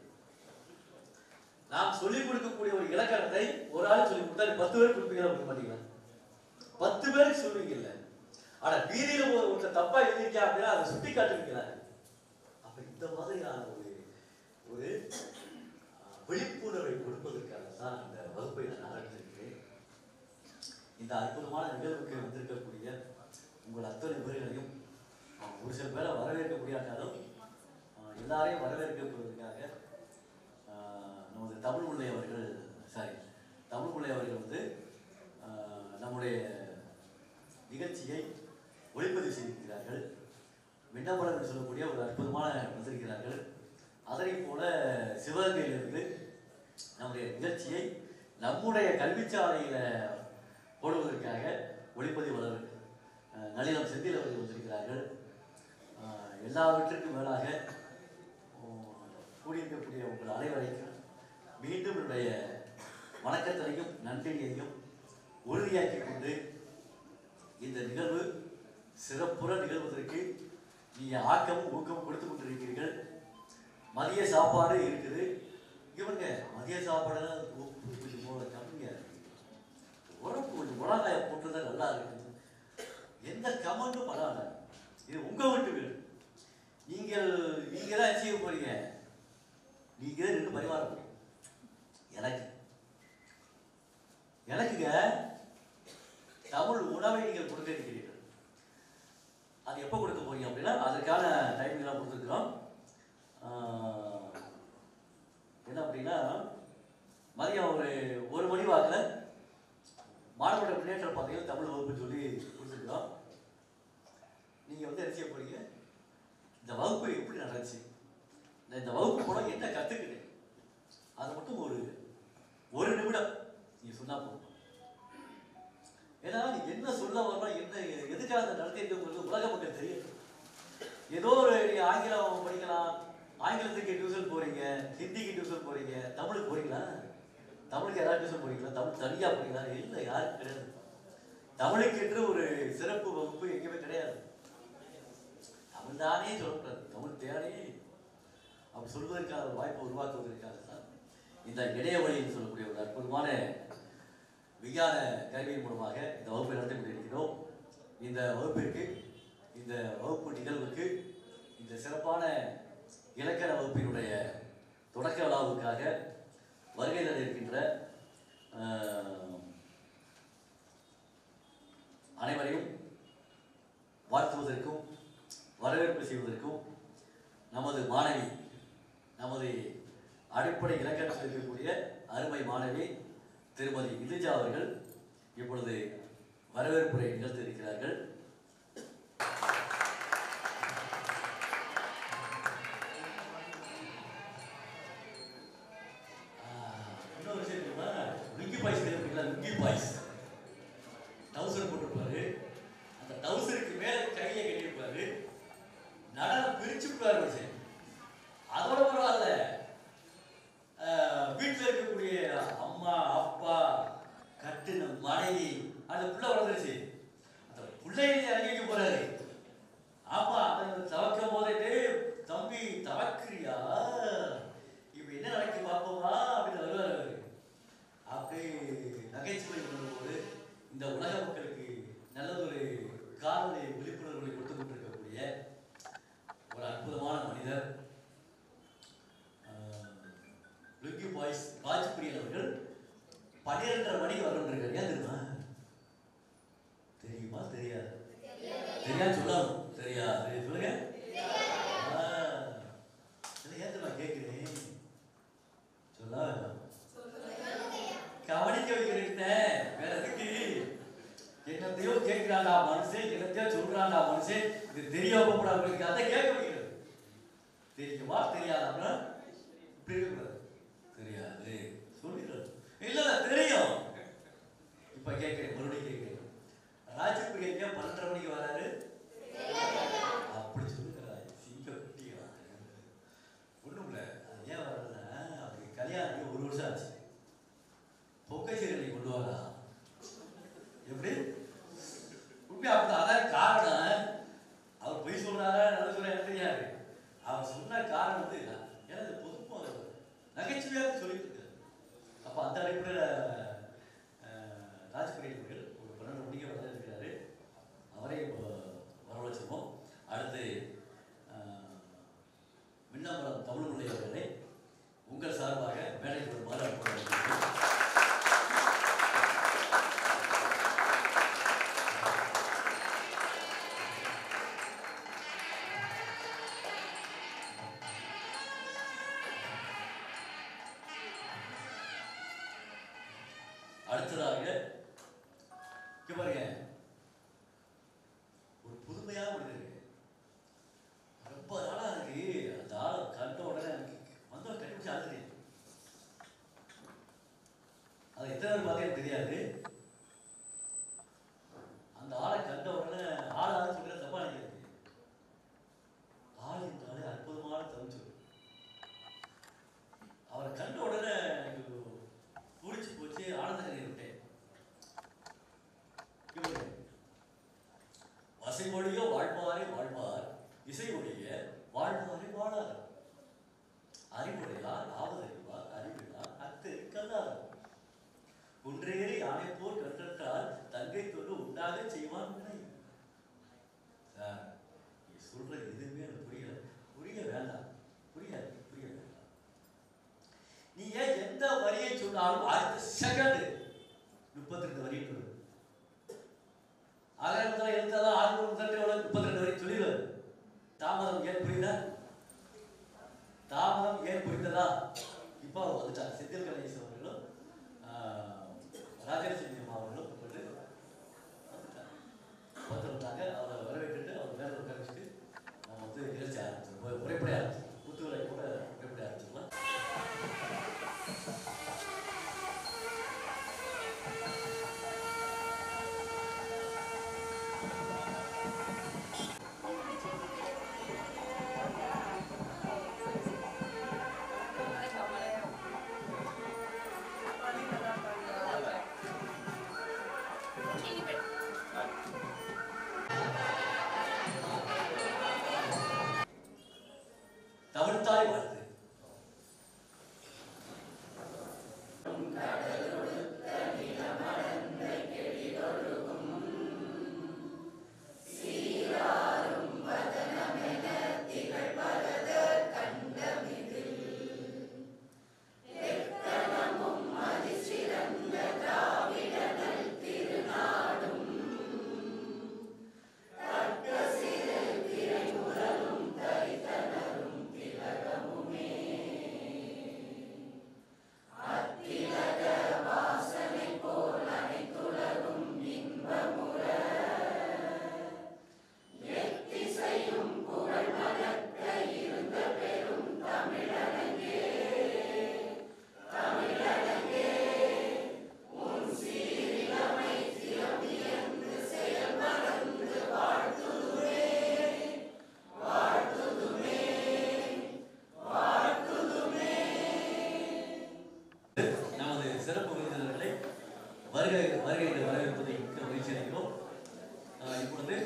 நாம் சொல்லிக் கொடுக்கக்கூடிய ஒரு இலக்கணத்தை ஒரு ஆள் சொல்லி கொடுத்தா 10 பேருக்கு கொடுப்பீங்களா, கொடுக்க மாட்டீங்களா? 10 பேருக்கு சொல்லுவீங்கல்ல. ஆனா வீதியில ஒரு தப்பா எழுதிருக்கா அப்படின்னா அதை சுட்டி காட்டுவீங்களா? அப்ப இந்த மாதிரியான ஒரு விழிப்புணர்வை கொடுப்பதற்காக தான் இந்த வகுப்பை நான் ஆரம்பித்திருக்கிறேன். இந்த அற்புதமான நிகழ்வுக்கு வந்திருக்கக்கூடிய உங்கள் அத்தனை பேர்களையும் ஒரு சில பேரை வரவேற்க முடியாட்டாலும் எல்லாரையும் வரவேற்கப்படுவதற்காக நமது தமிழ் முல்லை அவர்கள் வந்து நம்முடைய நிகழ்ச்சியை ஒளிப்பதிவு செய்திருக்கிறார்கள். விண்ணப்பம் என்று சொல்லக்கூடிய ஒரு அற்புதமான வந்திருக்கிறார்கள். அதனை போல சிவகங்கையிலிருந்து நம்முடைய நிகழ்ச்சியை நம்முடைய கல்விச்சாலையில போடுவதற்காக ஒளிப்பதிவாளர் நளினம் செந்தில் அவர்கள் வந்திருக்கிறார்கள். எல்லாவற்றிற்கும் மேலாக கூடியிருக்கக்கூடிய உங்கள் அனைவரைக்கும் மீண்டும் என்னுடைய வணக்கத்தினையும் நன்றியையும் உறுதியாக்கி கொண்டு இந்த நிகழ்வு சிறப்புற நிகழ்வதற்கு நீங்கள் ஆக்கமும் ஊக்கமும் கொடுத்து கொண்டிருக்கிறீர்கள். மதிய சாப்பாடு இருக்குது. இவங்க மதிய சாப்பாடு உப்பு கொஞ்சம் போல கம்மியாக இருக்கு, உரப்பு கொஞ்சம் மிளகாய போட்டுதான் நல்லா இருக்குது, எந்த கமெண்ட்டும் பரவாயில்ல. இது உங்க வீட்டு வீடு, நீங்க தான் செய்ய போறீங்க, நீங்க தான் 2 பரிமாற முடியும். எனக்குங்க தமிழ் உணவை நீங்கள் கொடுக்க இருக்கிறீர்கள். அது எப்போ கொடுக்க போறீங்க அப்படின்னா அதற்கான டைமிங்லாம் கொடுத்துருக்குறோம். என்ன அப்படின்னா மதியம் ஒரு 1 மணி வாக்கில் மாணவர்களோட முன்னேற்றம் பார்த்தீங்கன்னா தமிழ் வகுப்பு சொல்லி கொடுத்துருக்குறோம். நீங்கள் வந்து என்ன செய்ய போறீங்க, இந்த வகுப்பு எப்படி நடந்துச்சு, இந்த வகுப்பு மூலம் என்ன கற்றுக்கிட்டேன், அதை மட்டும் ஒரு நிமிடம் நீ சொன்னா போதும். ஏன்னா நீ என்ன சொல்ல வரணும், என்ன எதுக்காக அந்த நடத்திட்டு உலக மக்கள் தெரியும். ஏதோ ஒரு நீ ஆங்கிலம் படிக்கலாம், ஆங்கிலத்துக்கு டியூஷன் போறீங்க, ஹிந்திக்கு டியூஷன் போறீங்க, தமிழுக்கு போறீங்களா? தமிழுக்கு ஏதாவது டியூஷன் போறீங்களா? தமிழ் தனியா போறீங்களா? இல்லை, யாருக்கும் கிடையாது. தமிழுக்கு என்று ஒரு சிறப்பு வகுப்பு எங்கேயுமே கிடையாது. தமிழ் தானே சொல்லக்கூடாது, தமிழ் தேவையே அப்படி சொல்வதற்கான ஒரு வாய்ப்பை உருவாக்குவதற்காக தான் இந்த இடையவழின்னு சொல்லக்கூடிய ஒரு அற்புதமான விஞ்ஞான கருவியின் மூலமாக இந்த வகுப்பை நடத்தி கொண்டிருக்கிறோம். இந்த வகுப்பிற்கு, இந்த வகுப்பு நிகழ்வுக்கு, இந்த சிறப்பான இலக்கண வகுப்பினுடைய தொடக்க விழாவுக்காக வருகை தர இருக்கின்ற அனைவரையும் வாழ்த்துவதற்கும் வரவேற்பு செய்வதற்கும் நமது மாணவி, நமது அடிப்படை இலக்கணத்தில் இருக்கக்கூடிய அருமை மாணவி திருமதி இலிஜா அவர்கள் இப்பொழுது வரவேற்புரை நிகழ்த்த இருக்கிறார்கள். இன்னொரு விஷயம் தெரியுமா, லுங்கி பாய்ஸ் கேட்பீங்களா? லுங்கி பாய்ஸ் டவுசர் போட்டிருப்பாரு, அந்த டவுசருக்கு மேல கையை கட்டியிருப்பாரு, நடனம் பிரிச்சு விட்டாரு. அதோட பரவாயில்ல, வீட்டில் இருக்கக்கூடிய அம்மா அப்பா கட்டுன மனைவி அந்த புள்ள வளர்ந்துருச்சு, அந்த பிள்ளைகளை இறங்கிக்க போறாரு. ஆமா, அந்த தவக்கும் போதே தம்பி தவக்கிறியா, இப்ப என்ன நடக்கு பார்ப்போமா அப்படின்னு வருவார். அப்படி நகைச்சுவை பண்ணும்போது இந்த உலக மக்களுக்கு நல்லதொரு காதலை விழிப்புணர்வுகளை கொடுத்து கொண்டிருக்கக்கூடிய ஒரு அற்புதமான மனிதர் லுங்கி பாய்ஸ் ராஜ்பிரியன் அவர்கள் 12:30 மணிக்கு வரணுன்றிருக்காரு. ஏன் தெரியுமா? தெரியுமா? தெரியாது? தெரியாது சொல்லணும். தெரியாது சொல்லுங்க. ஏன் தெரியுமா கேட்கிறேன்? சொல்ல கவனிக்க வைக்கிறேன். வேற எதுக்கு? என்னத்தையோ கேட்கிறாண்டா மனுஷன், என்னத்தையோ சொல்றாண்டா மனுஷன், இது தெரியாம கூட அவங்களுக்கு அதை கேட்க வைக்கிறது. தெரியுமா? தெரியாதா? இப்படி இருக்கக்கூடாது. தெரியாது சொல்லிடுறது. இல்ல தெரியும். இப்ப கேட்கிறேன், மறுபடியும் கேட்கிறேன். ராஜபிரியன் 12:30 மணிக்கு வராரு. அப்படி சொல்லுங்க. சிங்க குட்டியா ஒண்ணும் இல்ல. ஏன் வர்றதுன்னா, அவருக்கு கல்யாணம் 1 வருஷம் ஆச்சு. பொக்கச்சேரி கொண்டு வரா. எப்படி உண்மை அப்படி அதான் காரணம். அவர் பொய் சொல்றாரா நல்ல சொல்ல எனக்கு தெரியாது. அவர் சொன்ன காரணம் வந்து ஏன்னா பொதுப்பாக நகைச்சுவையாக சொல்லிட்டு இருக்காரு. அப்போ அந்த அடிப்படையில் ராஜ்பிரியன் அவர்கள் ஒரு 12 மணிக்கு வர இருக்கிறாரு. அவரை வரவழைச்சிருவோம். அடுத்து மின்னம்பலம் தமிழ்மொழி அவர்களை உங்கள் சார்பாக மேடைக்கு வருமாறு அனுப்புகிறார். அடுத்ததாக பாருங்க, ஒரு புதுமையான மனிதர். ரொம்ப நாளா இருக்கு. அந்த ஆளை கண்ட உடனே எனக்கு வந்தவன் கண்டுபிடிச்சு அழுது. அது எத்தனை பேர் பார்த்தே தெரியாது. அந்த ஆளை கண்ட உடனே ஆளாக சொல்ற தப்பா நினைக்கிறது. ஆள் என்றாலே அற்புதமான தமிழ் சொல். அவரை கண்ட உடனே பூரிச்சு போச்சு, ஆனந்த கரையை விட்டேன். வசை மொழியோ வாழ்வாரே வாழ்வார், இசை மொழிய வாழ்வாரே வாழார். அறிவுடையார் ஆவதறிவார், அறிவிலார் அத்தரு கல்லார். ஒன்றேறி யானை போர் கண்டால் தங்கை தொண்டு உண்டாக செய்வான். சொல்ற எதுவுமே எனக்கு புரியல. புரிய வேண்டாம். புரியாது, புரிய வேண்டாம். நீ ஏன் எந்த வரியை சொன்னாலும் அடுத்த செகண்ட் 32 வரி சொல்லுது. ஆயிரத்தி எழுத்தாதான் 32 வரை சொல்லிடுவார். தாமதம் ஏன் புரியுதா? தாமதம் ஏன் புரிந்ததா? இப்போ வந்துட்டாங்க செந்தில் கணேசன் அவர்களும் ராஜலட்சுமி அம்மா அவர்களும் வந்துட்டாங்க. அவரை வரவேற்றுட்டு அவர் மேலே உட்கார வச்சுட்டு நம்ம வந்து நிகழ்ச்சி ஆரம்பிச்சிருக்கோம். முறைப்படி ஆரம்பிச்சிருக்கோம். புத்துவரை கூட முறைப்படி ஆரம்பிச்சிருக்கலாம். சிறப்பு விருந்தினர்களை வருகையில் வரவேற்பதை முயற்சி அளிக்கிறோம். இப்பொழுது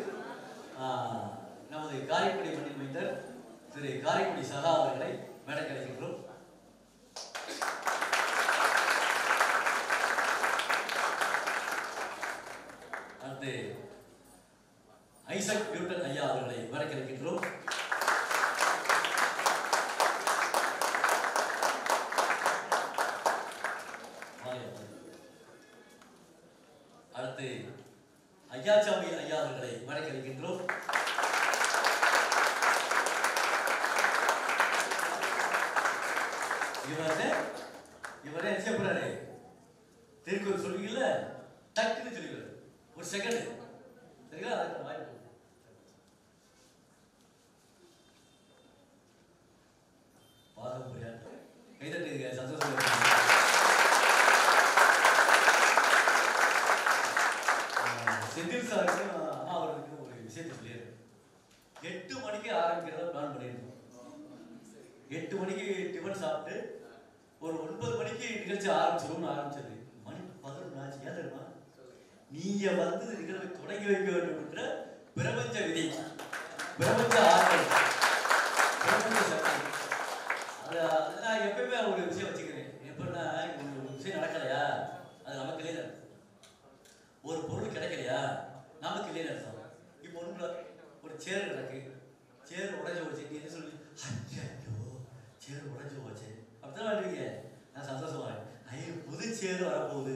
நமது காரைக்குடி மண்ணின் மைந்தர் திரு காரைக்குடி சகா அவர்களை மேடைக்கு அழைக்கின்றோம். அடுத்து ஐசக் நியூட்டன் ஐயா அவர்களை மேடைக்கு அழைக்கின்றோம். அடுத்து ஐயாச்சாமி ஐயா அவர்களை மேடைக்கு அழைக்கின்றோம். இவரே என்ன செய்யப்படுறாரு? திருக்குறள் சொல்வீங்கல்ல, டக்குன்னு சொல்லிடுறாரு. ஒரு செகண்ட் சரிங்களா? பாதம் புரியாது கைதட்டு சந்தோஷம். செந்தில் சாருக்கு அம்மா அவர்களுக்கு ஒரு விஷயத்தை சொல்லிடுறேன். 8 மணிக்கு ஆரம்பிக்கிறத பிளான் பண்ணியிருந்தோம். 8 மணிக்கு டிஃபன் சாப்பிட்டு ஒரு 9 மணிக்கு நிகழ்ச்சி ஆரம்பிச்சிடும்னு ஆரம்பிச்சது. மணி 11 ஆச்சு. ஏன் தெரியுமா? நீங்க வந்து நிகழ்வை தொடங்கி வைக்க வேண்டும் என்ற பிரபஞ்ச விதி, பிரபஞ்ச ஆற்றல், பிரபஞ்ச சக்தி. அது நான் எப்பயுமே ஒரு விஷயம் வச்சுக்கிறேன். எப்படின்னா, ஒரு விஷயம் நடக்கலையா அது நமக்கு இல்லைன்னு அர்த்தம். ஒரு பொருள் கிடைக்கலையா நமக்கு இல்லைன்னு அர்த்தம். இப்போ ஒன்று ஒரு சேர் கிடக்கு, சேர் உடஞ்சி போச்சு. நீ என்ன சொல்லி ஐயோ சேர் உடஞ்சி போச்சு அப்படிதான் வாழ்வீங்க. நான் சந்தோஷமா புது சேர் வரப்போகுது,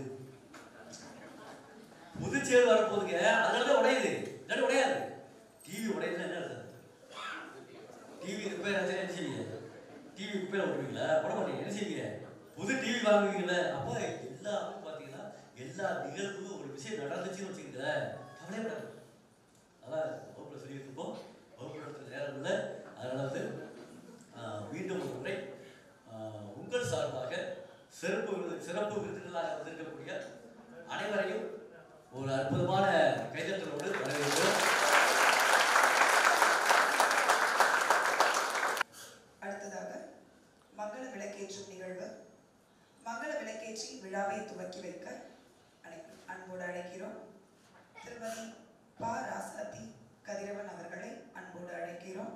புது சேர் வரப்போகுதுங்க. அதனால உடையுது, இல்லாட்டி உடையாது. டிவி உடையுதுன்னா என்ன அர்த்தம்? டிவி ரிப்பேர் ஆச்சு என்ன செய்வீங்க? டிவி ரிப்பேர் ஓடுவீங்களா? போட மாட்டீங்க. என்ன செய்வீங்க? புது டிவி வாங்குவீங்களா? அப்போ எல்லாமே பார்த்தீங்கன்னா எல்லா நிகழ்வுக்கும் ஒரு விஷயம் நடந்துச்சுன்னு வச்சுக்கீங்க, கவலைப்படாது. அதான் வகுப்பில் சொல்லிட்டு இருப்போம். வகுப்பு நடத்துகிற நேரம் இல்லை. அதனால வந்து மீண்டும் ஒரு முறை உங்கள் சார்பாக சிறப்பு விருதுகளாக வந்திருக்கக்கூடிய அனைவரையும் ஒரு அற்புதமான கைதட்டலோடு வரவேற்கிறோம். அடுத்ததாக மங்கள விளக்கேற்றும் நிகழ்வு. மங்கள விளக்கேற்றி விழாவை துவக்கி வைக்க அன்போடு அழைக்கிறோம். திருமதி பா ராசாத்தி கதிரவன் அவர்களை அன்போடு அழைக்கிறோம்.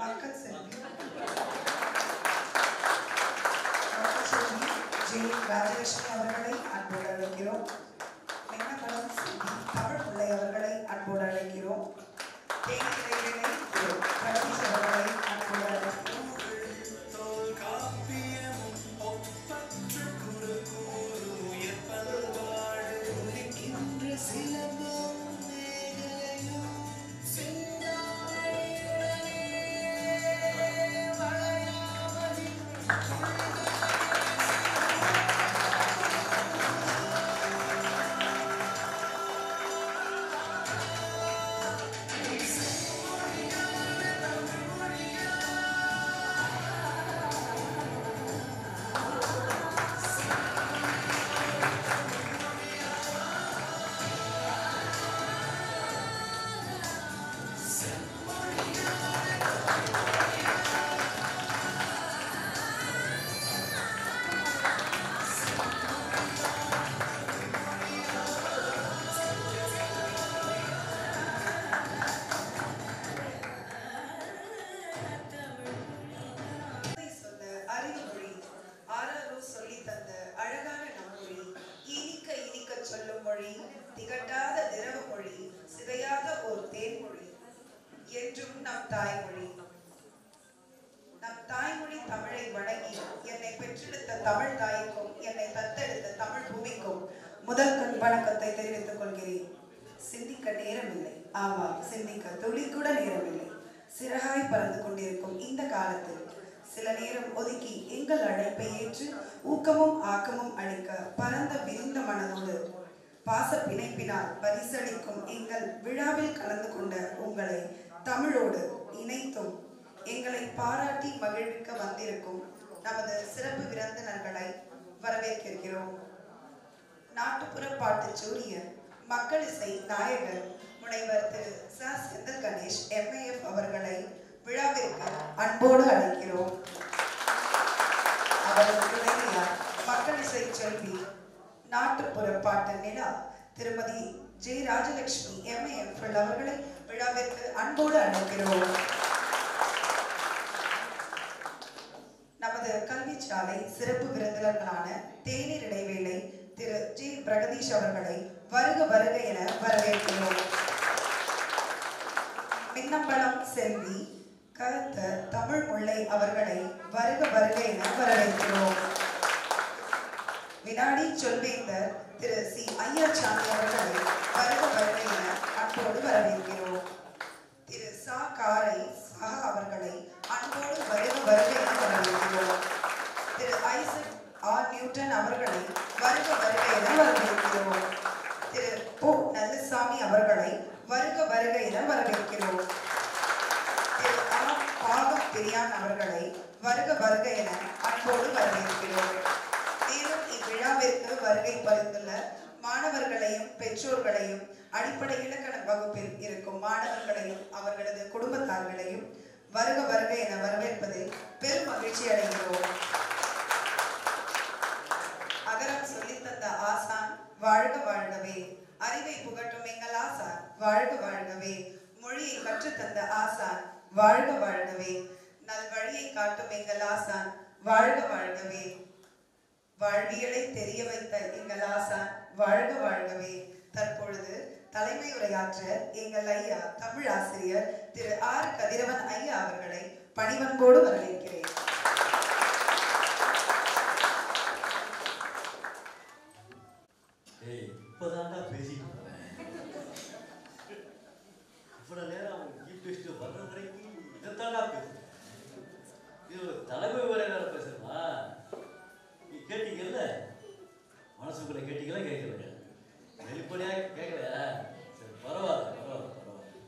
மக்கள் செல்வி ஜே ராஜலட்சுமி அவர்களை அன்போடு அழைக்கிறோம். மென்னமலம் செல்வி தமிழ் பிள்ளை அவர்களை அன்போடு அழைக்கிறோம். தேனிலை பிரதீஷ் அவர்களை அன்போடு அழைக்கிறோம். தமிழ் தாய்க்கும் என்னை தத்தெடுத்த தமிழ் பூமிக்கும் முதல் வணக்கத்தை தெரிவித்துக் கொள்கிறேன். சிந்திக்க நேரமில்லை, ஆமாம் சிந்திக்க துளி கூட நேரமில்லை. சிறகாய் பறந்து கொண்டிருக்கும் இந்த காலத்தில் சில நேரம் ஒதுக்கி எங்கள் அழைப்பை ஏற்று ஊக்கமும் ஆக்கமும் அளிக்க பரந்த விரிந்த மனதோடு பாச பிணைப்பினால் பரிசளிக்கும் எங்கள் விழாவில் கலந்து கொண்ட உங்களை தமிழோடு இணைத்தும் எங்களை பாராட்டி மகிழ்விக்க வந்திருக்கும் நமது சிறப்பு விருந்தினர்களை வரவேற்கிறோம். நாட்டுப்புற பாட்டு சூரியன், மக்கள் இசை நாயகர் முனைவர் திரு ச. செந்தில் கணேஷ் MAF அவர்களை விழாவிற்கு அன்போடு அழைக்கிறோம். அவரது துணைவியார் மக்கள் இசை செல்வி நாட்டுப்புற பாட்டு நிலா திருமதி ஜே ராஜலட்சுமி MAFL அவர்களை விழாவிற்கு அன்போடு அழைக்கிறோம். நமது கல்விச்சாலை சிறப்பு விருந்தினர்களான தேநீர் இடைவேளை திரு ஜி பிரகதீஷ் அவர்களை வருக வருக என வரவேற்கிறோம். மின்னம்பலம் செல்வி கருத்த தமிழ் முல்லை அவர்களை வருக வருக என வரவேற்கிறோம். வினாடி சொல்வேந்தர் திரு சி ஐயாச்சாமி அவர்களை வருக வருக என அன்போடு வரவேற்கிறோம். திரு சா காரை சஹா அவர்களை அன்போடு வருக வருக என வரவேற்கிறோம். திரு ஐசக் ஆர் நியூட்டன் அவர்களை வருக வருக என வரவேற்கிறோம். திரு பொ நல்லசாமி அவர்களை வருக வருக என வரவேற்கிறோம். திரு ஆர் பாகம் பிரியான் அவர்களை வருக வருக என அன்போடு வரவேற்கிறோம். மேலும் இவ்விழாவிற்கு வருகை பரிந்துள்ள மாணவர்களையும் பெற்றோர்களையும் அடிப்படை இலக்கண வகுப்பில் இருக்கும் மாணவர்களையும் அவர்களது குடும்பத்தார்களையும் வருக வருக என வரவேற்பதில் பெரும் மகிழ்ச்சி அடைகிறோம். அகரம் சொல்லித்தந்த ஆசான் வாழ்க வாழ்கவே, அறிவை புகட்டும் எங்கள் ஆசான் வாழ்க வாழ்கவே, மொழியை கற்றுத்தந்த ஆசான் வாழ்க வாழ்கவே, நல் வழியை காட்டும் எங்கள் ஆசான் வாழ்க வாழ்கவே, வாழ்வியலை தெரிய வைத்த எங்கள் ஆசான் வாழ்க வாழ்கவே. தற்பொழுது தலைமை உரையாற்ற எங்கள் ஐயா தமிழ் ஆசிரியர் திரு ஆர் கதிரவன் ஐயா அவர்களை பணிவன்போடு வரவேற்கிறேன். இப்பதான்டா பேசிட்டு இவ்வளவு நேரம் பேசிட்டு வர்ற வரைக்கும் இதைத்தாண்டா பேசு. இது தலைமை உரையாட பேசுறா. நீ கேட்டீங்கல்ல, மனசுக்குள்ள கேட்டீங்களா? கேட்கல, வெளிப்படையாக கேட்கல. சரி, பரவாயில்ல பரவாயில்ல பரவாயில்ல.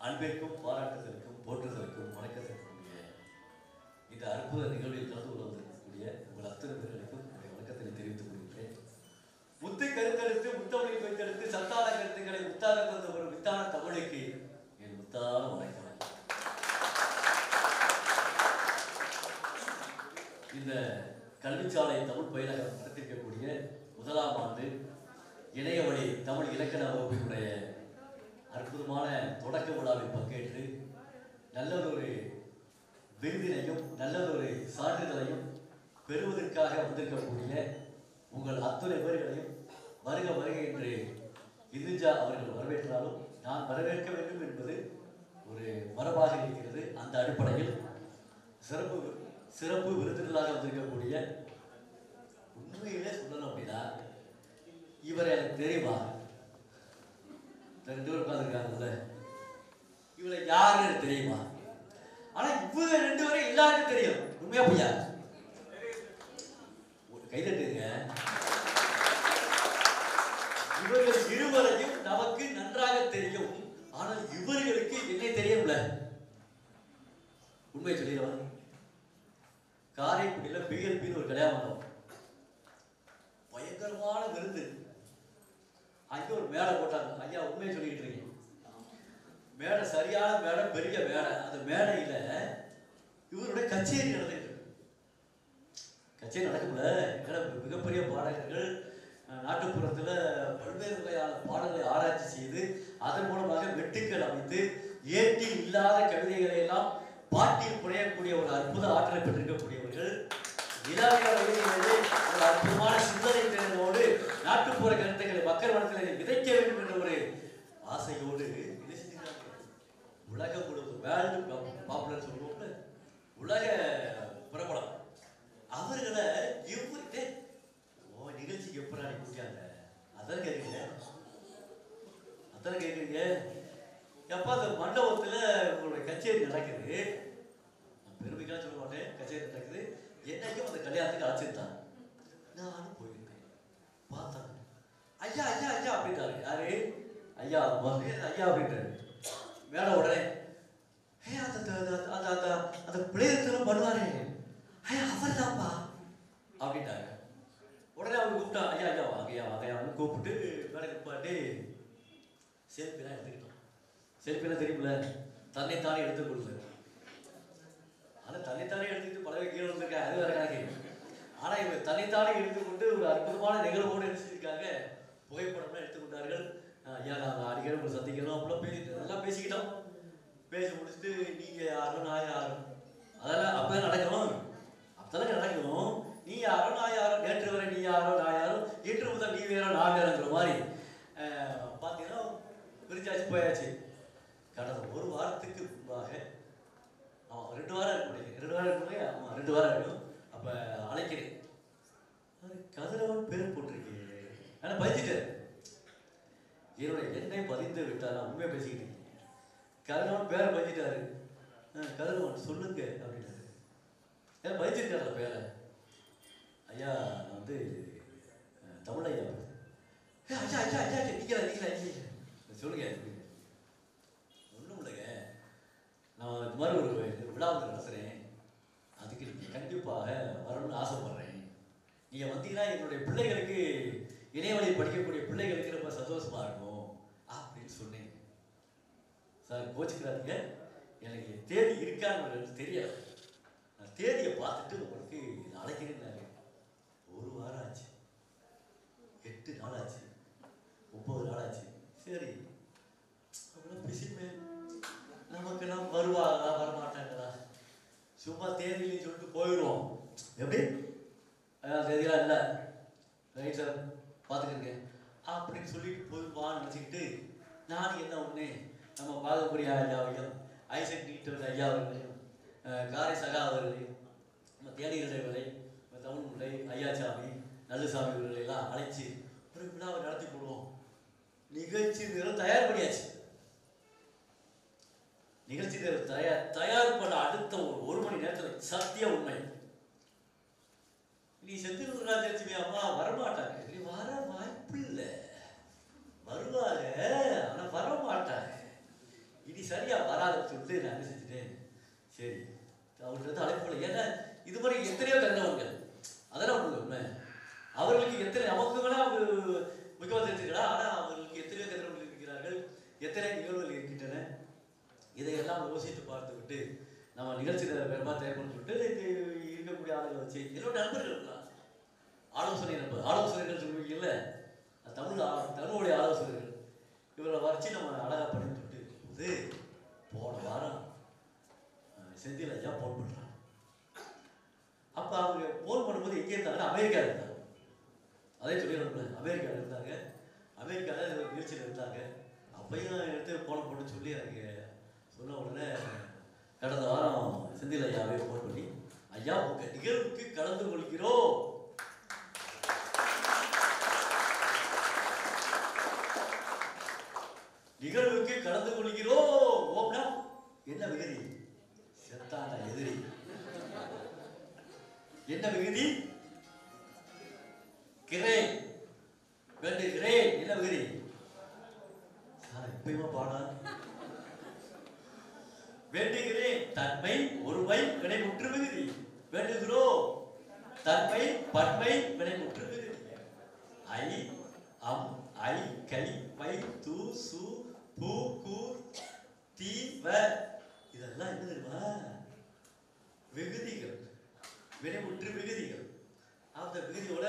அன்பிற்கும் பாராட்டுதலுக்கும் போற்றுதலுக்கும் வணக்கத்திற்கும் இந்த அற்புத நிகழ்வில் கலந்து கொள்ள வந்திருக்கக்கூடிய உங்கள் அத்தனை பேர்களுக்கும் என்னுடைய வணக்கத்தினை தெரிவித்துக் கொள்கிறேன். முத்து கருத்தெடுத்து முத்தமிழில் வைத்தெடுத்து சத்தான கருத்துக்களை முத்தாக கொண்ட ஒரு வித்தான தமிழுக்கு என் முத்தான வணக்கம். இந்த கல்விச்சாலை தமிழ் பயிலகம் நடத்திருக்கக்கூடிய முதலாம் ஆண்டு இணைய வழி தமிழ் இலக்கண வகுப்பினுடைய அற்புதமான தொடக்க விழாவில் பங்கேற்று நல்லதொரு விருதினையும் நல்லதொரு சான்றிதழையும் பெறுவதற்காக வந்திருக்கக்கூடிய உங்கள் அத்துணை பேர்களையும் வருக வருக என்று இந்துஜா அவர்கள் வரவேற்றாலும் நான் வரவேற்க வேண்டும் என்பது ஒரு மரபாக இருக்கிறது. அந்த அடிப்படையில் சிறப்பு விருந்தினர்களாக வந்திருக்கக்கூடிய, உண்மையிலே சொல்லணும் அப்படின்னா, இவரை எனக்கு தெரியுமா? 2 பேர் உட்கார்ந்துருக்காங்கல்ல, இவரை யாருன்னு தெரியுமா? ஆனா இவங்க 2 பேரும் எல்லாருக்கும் தெரியும். உண்மையா பொய்யா? கைதட்டுங்க. இவர்கள் இருவரையும் நமக்கு நன்றாக தெரியும். ஆனால் இவர்களுக்கு என்ன தெரியும்ல? உண்மை சொல்லிடுவாங்க. காரைக்குடியில் BLPன்னு ஒரு கல்யாணம், பயங்கரமான விருந்து. அங்கே ஒரு மேடை போட்டாங்க. ஐயா உண்மையை சொல்லிக்கிட்டு இருக்கீங்க. மேடை சரியான மேடை, பெரிய மேடை. அந்த மேடையில இவருடைய கச்சேரி நடந்துட்டு இருக்கு. கச்சேரி நடக்கல, மிகப்பெரிய பாடகர்கள் நாட்டுப்புறத்தில் பல்வேறு வகையான பாடல்களை ஆராய்ச்சி செய்து அதன் மூலமாக வெட்டுக்கள் அமைத்து ஏட்டில் இல்லாத கவிதைகளை எல்லாம் பாட்டில் புனையக்கூடிய ஒரு அற்புத ஆற்றலை பெற்றிருக்கக்கூடியவர்கள். இளமைய வயதிலே ஒரு அற்புதமான சிந்தனை திறனோடு நாட்டுப்புற கருத்துக்களை மக்கள் மனத்தில் விதைக்க வேண்டும் என்ற ஒரு ஆசையோடு உலகம் முழுவதும் வேர்ல்டு பாப்புலர் சொல்லுவோம்ல, உலக பிரபலம் அவர்களை இவர்கிட்ட நிகழ்ச்சிக்கு எப்படா நீ கூட்டியாங்க? அதான் கேட்குறீங்க. எப்போ அந்த மண்டபத்தில் உங்களுடைய கச்சேரி நடக்குது, பெருமைக்கெல்லாம் சொல்ல மாட்டேன், கச்சேரி நடக்குது. என்னைக்கும் அந்த கல்யாணத்துக்கு அழைச்சிருந்தாங்க. நானும் போயிருக்கேன், பார்த்தாங்க. ஐயா ஐயா ஐயா அப்படின்ட்டாரு. யாரு? ஐயா ஐயா அப்படின்ட்டாரு. மேடம் உடனே அந்த பிள்ளைகளும் பண்ணுவாரு, ஐயா அவர் தான்ப்பா அப்படின்ட்டாங்க. உடனே அவங்க கூப்பிட்டா, ஐயா ஐயா வாங்கய்யா வாங்கய்யான்னு கூப்பிட்டு மேடம் பாட்டு செல்ஃபிலாம் எடுத்துக்கிட்டோம். செல்ஃபிலாம் தெரியுமில்ல, தன்னைத்தானே எடுத்துக் கொடுத்தாரு. ஆனால் தன்னைத்தானே எடுத்துக்கிட்டு பல கீழே வந்திருக்கேன், அது வேற கணக்கு. ஆனா இவங்க தன்னைத்தானே எடுத்துக்கொண்டு ஒரு அற்புதமான நிகழ்வோடு என்ன செஞ்சிருக்காங்க, புகைப்படம்லாம் எடுத்துக்கொண்டார்கள். ஐயா நாங்கள் அடிக்கடி உங்களை சந்திக்கிறோம் அப்படிலாம் பேசிட்டு நல்லா பேசிக்கிட்டோம். பேசி முடிச்சுட்டு நீங்க யாரும் நான் யாரும் அதெல்லாம் அப்பதான் நடக்கணும், அப்பதான் நடக்கணும். நீ யாரோ நான் யாரோ, நேற்று வரை நீ யாரோ நான் யாரோ, இன்று முதல் நீ வேறோ நான் வேறோங்கிற மாதிரி பார்த்தீங்கன்னா பிரிச்சாச்சு போயாச்சு. கடந்த ஒரு வாரத்துக்கு முன்பாக அவன் 2 வாரம் இருக்கு, 2 வாரம் இருக்கு, ஆமாம் 2 வாரம் இருக்கும். அப்போ அழைக்கிறேன், கதிரவன் பேர் போட்டிருக்கேன். ஆனால் பதிச்சுட்டாரு, என்னுடைய எண்ணெய் பதிந்து விட்டார். உண்மையாக பேசிக்கிட்டு கதிரவன் பேரை பதிச்சிட்டாரு. கதிரவன் சொல்லுங்க அப்படின்னாரு. ஏன் பதிச்சிருக்காரு பேரை? ஐயா நான் வந்து தமிழ் ஐயா. ஐயா ஐயா ஐயா நீங்களா சொல்லுங்க. ஒன்றும் இல்லைங்க, நான் இந்த மாதிரி ஒரு விழாவில் நடத்துகிறேன், அதுக்கு நீங்கள் கண்டிப்பாக வரணும்னு ஆசைப்பட்றேன். நீங்கள் வந்தீங்கன்னா என்னுடைய பிள்ளைகளுக்கு இணையவழி படிக்கக்கூடிய பிள்ளைகளுக்கு ரொம்ப சந்தோஷமாக இருக்கும் அப்படின்னு சொன்னேன். சார் கோச்சிக்கிறாதீங்க, எனக்கு தேதி இருக்கான்னு தெரியாது, நான் தேதியை பார்த்துட்டு உங்களுக்கு அழைக்கிறேன்னாரு. 1 வாரம் ஆச்சு, 8 நாள் ஆச்சு, 9 நாள் ஆச்சு. சரி அவ்வளோ பிசிமே, நமக்கெல்லாம் வருவாங்களா வரமாட்டாங்களா, சும்மா தேதியிலையும் சொல்லிட்டு போயிடுவோம். எப்படி தேதியெல்லாம் இல்லை, ரைட் சார் பார்த்துக்கங்க அப்படின்னு சொல்லிட்டு போயிடுவான்னு நினச்சிக்கிட்டு நான் என்ன ஒன்று நம்ம பார்க்கக்கூடிய ஐயாவையும் ஐசக் நீட்டர் ஐயா அவர்களையும் காரை சகா அவர்களையும் நம்ம தேடிகளை தமிழ் முல்லை ஐயாச்சாமி நல்லுசாமி இவர்களெல்லாம் அழைச்சி ஒரு விழாவை நடத்தி போடுவோம். நிகழ்ச்சி நேரம் தயார் பண்ணியாச்சு. நிகழ்ச்சி நேரம் தயார் பண்ண அடுத்த ஒரு மணி நேரத்தில் சத்திய உண்மை, நீ செந்தில் ராஜலட்சுமி அம்மா வரமாட்டாங்க. வர வாய்ப்பு இல்லை, வருவாங்க ஆனா வரமாட்டாங்க. இனி சரியா வராதுன்னு சொல்லிட்டு நான் என்ன செஞ்சுட்டேன், சரி அவர்கிட்ட அழைப்பு. ஏன்னா இது மாதிரி எத்தனையோ தெரிஞ்சவர்கள், அதெல்லாம் உண்மை. அவர்களுக்கு எத்தனை, நமக்கு வேணா முக்கியமாக தெரிஞ்சுக்கலாம், ஆனால் அவர்களுக்கு எத்தனையோ தெரிஞ்சவர்கள் இருக்கிறார்கள், எத்தனை நிகழ்வுகள் இருக்கின்றன. இதையெல்லாம் யோசித்து பார்த்து விட்டு நம்ம நிகழ்ச்சி வேறுமா தேவைன்னு சொல்லிட்டு இருக்கக்கூடிய ஆளுகளை வச்சு என்னோட நண்பர்கள் இருக்கலாம், ஆலோசனைகள் சொல்லுவீங்கல்ல, தமிழுடைய ஆலோசனைகள் இவரை வரைச்சி நம்ம அழகா பண்ணி சொல்லிட்டு போன வாரம் செந்தில் ஐயா ஃபோன் பண்ணுறாங்க. அப்போ அவங்க ஃபோன் பண்ணும்போது எங்கே இருந்தாங்கன்னா அமெரிக்கா இருந்தாங்க. அதே சொல்லிடுறோம்ல, அமெரிக்காவில் இருந்தாங்க, அமெரிக்காவில் நிகழ்ச்சியில் இருந்தாங்க. அப்பையும் எடுத்து ஃபோன் பண்ண சொல்லி எனக்கு சொன்ன உடனே கடந்த வாரம் செந்தில் ஐயாவே ஃபோன் பண்ணி, ஐயா உங்கள் நிகழ்வுக்கு கலந்து கொள்கிறோம், நிகழ்வுக்கு கலந்து கொள்கிறோம். ஓம்னா என்ன விகுதி? செத்தான எதிரி. என்ன விகுதி? கிரேன் வேண்டுகிறேன். என்ன விகுதி? எப்பயுமா பாடா வேண்டுகிறேன் தன்மை ஒருமை வினைமுற்று விகுதி. வேண்டுகிறோம் தன்மை பன்மை வினைமுற்று விகுதி. ஐ அம் ஐ கை மை து சு பூ கு தி வ இதெல்லாம் என்ன தெரியுமா? விகுதிகள், வினைமுற்று விகுதிகள். அந்த விகுதியோட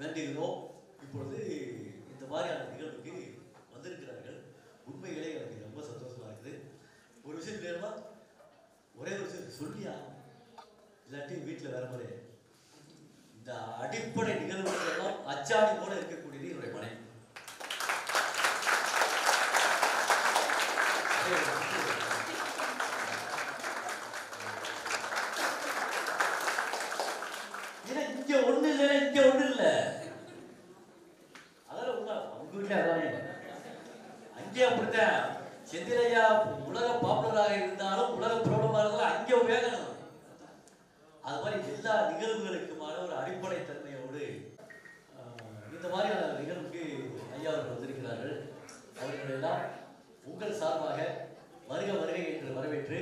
வேண்டுகிறோம். இப்பொழுது இந்த மாதிரியான நிகழ்வுக்கு வந்திருக்கிறார்கள். உண்மைகளே எனக்கு ரொம்ப சந்தோஷமா இருக்குது. ஒரு விஷயம் தெரியுமா, ஒரே ஒரு விஷயம் சொல்லியா, இல்லாட்டி வீட்டில் வேற மாதிரி இந்த அடிப்படை நிகழ்வுகள் எல்லாம் அச்சாணி போல இருக்கக்கூடியது என்னுடைய மனைவி. ஏன்னா இங்க ஒண்ணு இல்லை, இங்க ஒண்ணு இல்லை, அதெல்லாம் உண்மை. அவங்க வீட்டுல அதானே, அங்கே அப்படித்தான். செந்திலையா உலக பாப்புலராக இருந்தாலும் உலக பிரபலமாக இருந்தாலும் அங்கே வேகணும். அது மாதிரி எல்லா நிகழ்வுகளுக்குமான ஒரு அடிப்படை தன்மையோடு இந்த மாதிரியான நிகழ்வுக்கு ஐயா அவர்கள் வந்திருக்கிறார்கள். அவர்களெல்லாம் உங்கள் சார்பாக வருக வருகை என்று வரவேற்று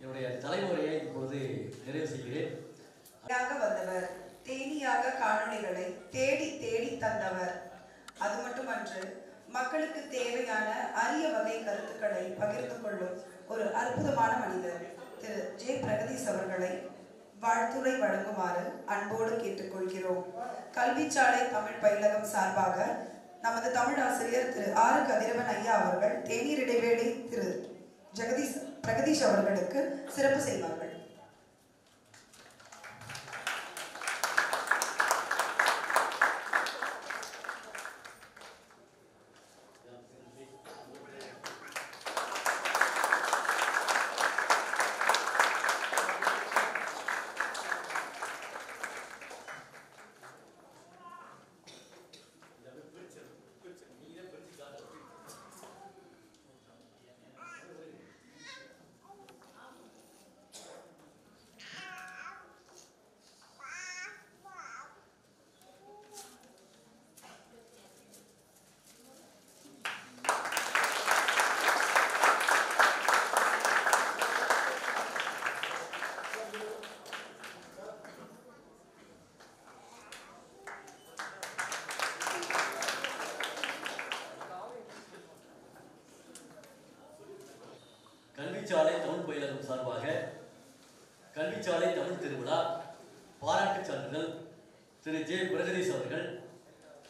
என்னுடைய தலைமுறையை இப்பொழுது நிறைவு செய்கிறேன். வந்தவர் தேனியாக காணொளிகளை தேடி தேடி தந்தவர். அது மட்டுமன்று, மக்களுக்கு தேவையான அரிய வகை கருத்துக்களை பகிர்ந்து கொள்ளும் ஒரு அற்புதமான மனிதர் திரு ஜே. பிரகதீஷ் அவர்களை வாழ்த்துரை வழங்குமாறு அன்போடு கேட்டுக்கொள்கிறோம். கல்விச்சாலை தமிழ் பயிலகம் சார்பாக நமது தமிழ் ஆசிரியர் திரு ஆர் கதிரவன் ஐயா அவர்கள் தேநீர் இடைவேளை திரு பிரகதீஷ் அவர்களுக்கு சிறப்பு செய்வார்கள். கல்விச்சாலை தமிழ் பயிலகம் சார்பாக கல்விச்சாலை தமிழ் திருவிழா பாராட்டுச் சான்றிதழ் திரு ஜே பிரகதீஷ் அவர்கள்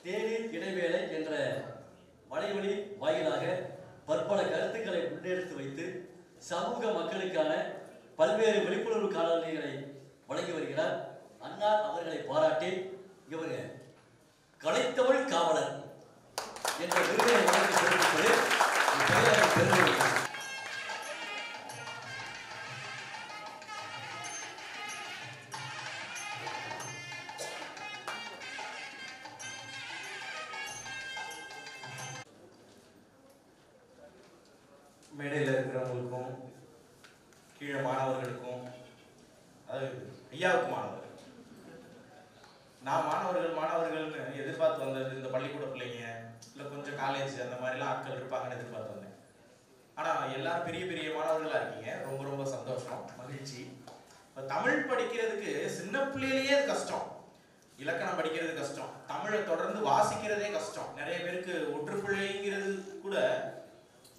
தேநீர் இடைவேளை என்ற வலைவழி வாயிலாக பற்பல கருத்துக்களை முன்னெடுத்து வைத்து சமூக மக்களுக்கான பல்வேறு விழிப்புணர்வு காணொலிகளை வழங்கி வருகிறார். அண்ணா அவர்களை பாராட்டி இவங்க கலைத்தமிழ் காவலர் என்ற விருதை வழங்கி தெரிவிப்பது பெருமை. மேடையில் இருக்கிறவங்களுக்கும் கீழே மாணவர்களுக்கும் அது ஐயாவுக்கு மாணவர்கள் நான் மாணவர்கள்னு எதிர்பார்த்து வந்தது இந்த பள்ளிக்கூட பிள்ளைங்க இல்லை கொஞ்சம் காலேஜ் அந்த மாதிரிலாம் ஆட்கள் இருப்பாங்கன்னு எதிர்பார்த்து வந்தேன். ஆனால் எல்லாரும் பெரிய பெரிய மாணவர்களாக இருக்கீங்க. ரொம்ப ரொம்ப சந்தோஷம், மகிழ்ச்சி. இப்போ தமிழ் படிக்கிறதுக்கு சின்ன பிள்ளையிலேயே கஷ்டம், இலக்கணம் படிக்கிறது கஷ்டம், தமிழை தொடர்ந்து வாசிக்கிறதே கஷ்டம். நிறைய பேருக்கு ஒற்றுப்பிள்ளைங்கிறது கூட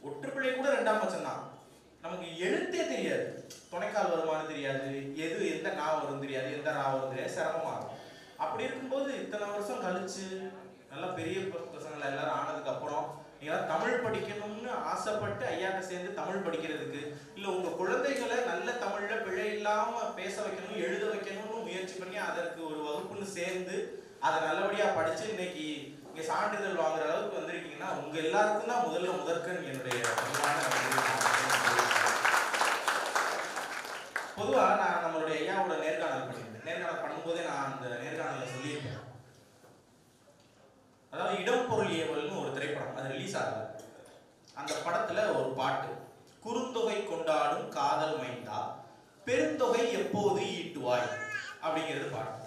ஒற்றுப்பிள்ளை கூட 2ஆம் பட்சம் தான். நமக்கு எழுத்தே தெரியாது, துணைக்கால் வருமானு தெரியாது, எந்த நா வரும் தெரியாது, எந்த ரா வரும் தெரியாது, சிரமமாகும். அப்படி இருக்கும்போது இத்தனை வருஷம் கழிச்சு நல்லா பெரிய பசங்களை எல்லாரும் ஆனதுக்கு அப்புறம் நீங்களா தமிழ் படிக்கணும்னு ஆசைப்பட்டு ஐயாட்ட சேர்ந்து தமிழ் படிக்கிறதுக்கு இல்லை உங்க குழந்தைகளை நல்ல தமிழ்ல பிழை இல்லாம பேச வைக்கணும், எழுத வைக்கணும்னு முயற்சி பண்ணி அதற்கு ஒரு வகுப்புன்னு சேர்ந்து அதை நல்லபடியா படிச்சு இன்னைக்கு இங்க சான்றிதழ் வாங்குற அளவுக்கு வந்திருக்கீங்கன்னா உங்க எல்லாருக்கும் தான் முதற்கண் என்னுடைய பொதுவா நான் நம்மளுடைய ஐயாவோட நேர்காணல் பண்ணியிருந்தேன். நேர்காணல் பண்ணும்போதே நான் அந்த நேர்காணல சொல்லியிருக்கேன். அதாவது இடம் பொருள் ஏவல்னு ஒரு திரைப்படம், அது ரிலீஸ் ஆகல. அந்த படத்துல ஒரு பாட்டு, குறுந்தொகை கொண்டாடும் காதல் மைந்தா பெருந்தொகை எப்போது ஈட்டுவாய் அப்படிங்கிறது பாட்டு.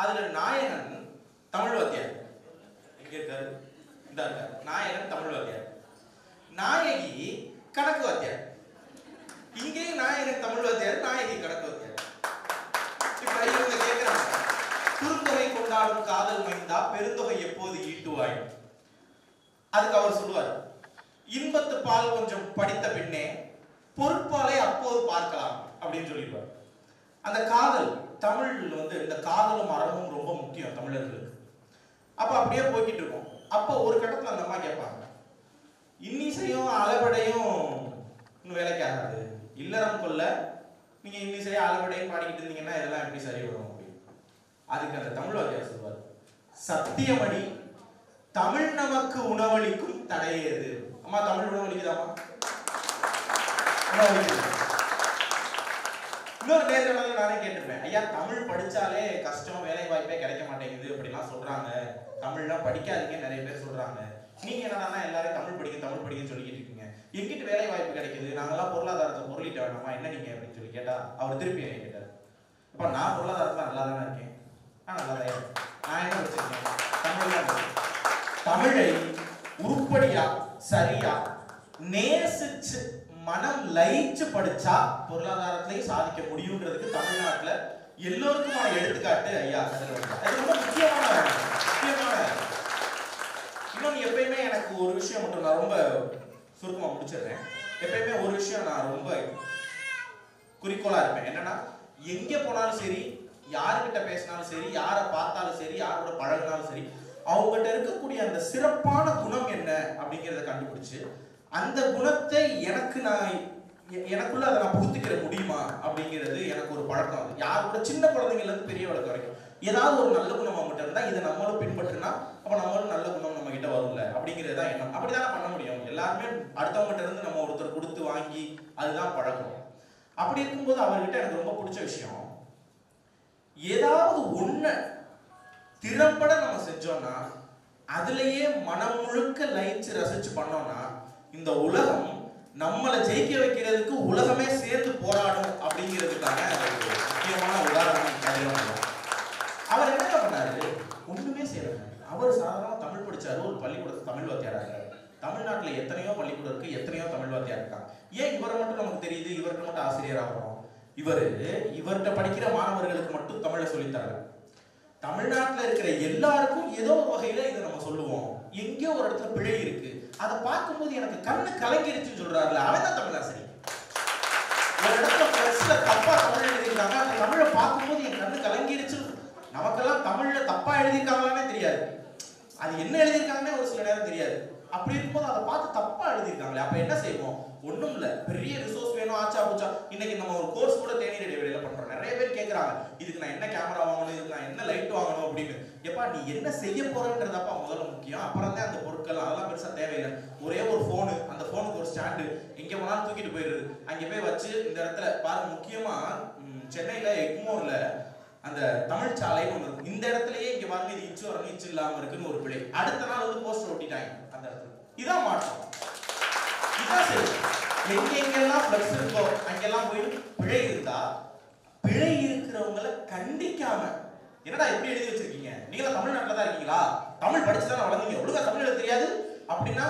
அதுல நாயகன் தமிழ் வாத்தியார், எங்க இருக்காரு, இந்த இருக்காரு, நாயகன் தமிழ் வாத்தியார், நாயகி கணக்கு வாத்தியார். இங்கேயும் நாயகன் தமிழ் வாத்தியார், நாயகி கணக்கு வாத்தியார். இப்ப இவங்க கேட்கிறாங்க, குறுந்தொகை கொண்டாடும் காதல் மைந்தா பெருந்தொகை எப்போது ஈட்டுவாய். அதுக்கு அவர் சொல்லுவார், இன்பத்து பால் கொஞ்சம் படித்த பின்னே பொருட்பாலை அப்போது பார்க்கலாம் அப்படின்னு சொல்லிடுவார். அந்த காதல் தமிழ் இந்த காதலும் அறமும் ரொம்ப முக்கியம் தமிழர்களுக்கு. அப்ப அப்படியே போய்கிட்டு இருக்கோம். அப்ப ஒரு கட்டத்துல அந்த அம்மா கேட்பாங்க, இன்னிசையும் அளபடையும் இன்னும் வேலைக்கு ஆகாது, இல்லறம் கொள்ள நீங்க இன்னிசையும் அளபடையும் பாடிக்கிட்டு இருந்தீங்கன்னா இதெல்லாம் எப்படி சரி வரும் அப்படின்னு. அதுக்கு அந்த தமிழ் வாத்தியார் சொல்வார், சத்தியமடி தமிழ் நமக்கு உணவளிக்கும் தடையேது. அம்மா தமிழ் உணவளிக்குதாமா? இன்னொரு நேர்காணல நானே கேட்டிருப்பேன், ஐயா தமிழ் படிச்சாலே கஷ்டம், வேலை வாய்ப்பே கிடைக்க மாட்டேங்குது அப்படிலாம் சொல்றாங்க, தமிழ்லாம் படிக்காதீங்க நிறைய பேர் சொல்றாங்க, நீங்க என்னன்னா எல்லாரும் தமிழ் படிக்க சொல்லிக்கிட்டு இருக்கீங்க, எங்கிட்ட வேலை வாய்ப்பு கிடைக்குது, நாங்கெல்லாம் பொருளாதாரத்தை பொருளிட்ட வேணாமா என்ன நீங்க அப்படின்னு சொல்லி கேட்டா அவர் திருப்பி என்ன கேட்டார், அப்ப நான் பொருளாதாரத்துல நல்லா தானே இருக்கேன், நல்லா தான் இருக்கேன், நான் என்ன வச்சிருக்கேன், தமிழை உருப்படியா சரியா நேசிச்சு மனம் லயிச்சு படிச்சா பொருளாதாரத்திலையும் சாதிக்க முடியும்ன்றதுக்கு தமிழ்நாட்டுல எல்லோருக்குமான எடுத்துக்காட்டு ஐயா கதிரவன். அது ரொம்ப முக்கியமான. இன்னொன்னு எப்பயுமே எனக்கு ஒரு விஷயம் மட்டும் நான் ரொம்ப சுருக்கமா முடிச்சிடுறேன். எப்பயுமே ஒரு விஷயம் நான் ரொம்ப குறிக்கோளா இருப்பேன், என்னன்னா எங்கே போனாலும் சரி, யாருக்கிட்ட பேசினாலும் சரி, யாரை பார்த்தாலும் சரி, யாரோட பழகினாலும் சரி, அவங்ககிட்ட இருக்கக்கூடிய அந்த சிறப்பான குணம் என்ன அப்படிங்கிறத கண்டுபிடிச்சு அந்த குணத்தை எனக்குள்ள அதை நான் புகுத்திக்கிற முடியுமா அப்படிங்கிறது எனக்கு ஒரு பழக்கம். அது யார் கூட, சின்ன குழந்தைங்கள்ல இருந்து பெரிய வளர்க்க வரைக்கும் ஏதாவது ஒரு நல்ல குணம் அவங்ககிட்ட இருந்தா இதை நம்மளும் பின்பற்றினா அப்ப நம்மளும் நல்ல குணம் நம்ம கிட்ட வரும்ல அப்படிங்கிறது தான் எண்ணம். அப்படிதானே பண்ண முடியும். எல்லாருமே அடுத்தவங்ககிட்ட இருந்து நம்ம ஒருத்தர் கொடுத்து வாங்கி அதுதான் பழக்கம். அப்படி இருக்கும்போது அவர்கிட்ட எனக்கு ரொம்ப பிடிச்ச விஷயம், ஏதாவது ஒண்ணு திறம்பட நம்ம செஞ்சோம்னா அதுலயே மனம் முழுக்க லயிச்சு ரசிச்சு பண்ணோம்னா இந்த உலகம் நம்மளை ஜெயிக்க வைக்கிறதுக்கு உலகமே சேர்ந்து போராடும் அப்படிங்கிறதுக்கான முக்கியமான உதாரணம். அவர் என்ன பண்ணாரு? ஒண்ணுமே செய்யறாரு. அவர் சாதாரண தமிழ் படிச்சாரு, ஒரு பள்ளிக்கூடத்துல தமிழ் வாத்தியாரா இருக்காரு. தமிழ்நாட்டுல எத்தனையோ பள்ளிக்கூடம் இருக்கு, எத்தனையோ தமிழ் வாத்தியார் இருக்காங்க. ஏன் இவரை மட்டும் நமக்கு தெரியுது, இவர்கிட்ட மட்டும் ஆசிரியர் ஆகணும்? இவர்கிட்ட படிக்கிற மாணவர்களுக்கு மட்டும் தமிழை சொல்லித்தரல. தமிழ்நாட்டுல இருக்கிற எல்லாருக்கும் ஏதோ ஒரு வகையில இதை நம்ம சொல்லுவோம். எங்கேயோ ஒரு இடத்துல பிழை இருக்கு, அதை பார்க்கும்போது எனக்கு கண்ணு கலங்கிருச்சுன்னு சொல்றாருல, அவன் தான் தமிழாசிரியர். ஒரு இடத்துல பிரஸ்ல தப்பா தமிழ் எழுதிருக்காங்க, அந்த தமிழை பார்க்கும்போது என் கண்ணு கலங்கிருச்சு. நமக்கெல்லாம் தமிழ்ல தப்பா எழுதியிருக்காங்களானே தெரியாது, அது என்ன எழுதியிருக்காங்கன்னே ஒரு சில நேரம் தெரியாது. அப்படி இருக்கும்போது அதை பார்த்து தப்பா எழுதியிருக்காங்களே, அப்ப என்ன செய்வோம்? ஒண்ணும் இல்ல, பெரிய ரிசோர்ஸ் வேணும், ஆச்சா பூச்சா. இன்னைக்கு நம்ம ஒரு கோர்ஸ் கூட தேநீர் இடைவெளியில பண்றோம். நிறைய பேர் கேட்கறாங்க, இதுக்கு நான் என்ன கேமரா வாங்கணும், இதுக்கு நான் என்ன லைட் வாங்கணும் அப்படின்னு. எப்பா, நீ என்ன செய்ய போறன்றதப்பா முதல்ல முக்கியம். அப்புறம் தான் அந்த பொருட்கள் அதெல்லாம் பெருசா தேவையில்லை. ஒரே ஒரு போனு, அந்த போனுக்கு ஒரு ஸ்டாண்டு, எங்க போனாலும் தூக்கிட்டு போயிடுது. அங்க போய் வச்சு இந்த இடத்துல பாருங்க. முக்கியமா சென்னையில எக்மோர்ல அந்த தமிழ் சாலைன்னு ஒண்ணு இருக்கும். இந்த இடத்துலயே இங்க பாருங்க, இது இச்சு வரணும், இச்சு இல்லாம இருக்குன்னு ஒரு பிழை. அடுத்த நாள் வந்து போஸ்டர் ஒட்டிட்டாங்க அந்த இடத்துல. இதான் மாற்றம், இதான் சரி. எங்கெங்கெல்லாம் பிளக்ஸ் இருக்கோ அங்கெல்லாம் போய் பிழை இருந்தா, பிழை இருக்கிறவங்களை கண்டிக்காம, என்னடா எப்படி எழுதி வச்சிருக்கீங்க, நீங்களா தமிழ்நாட்டில் தான் இருக்கீங்களா, தமிழ் படிச்சுதான் வளர்ந்தீங்க, ஒழுங்கா தமிழ் எழுத தெரியாது அப்படின்னா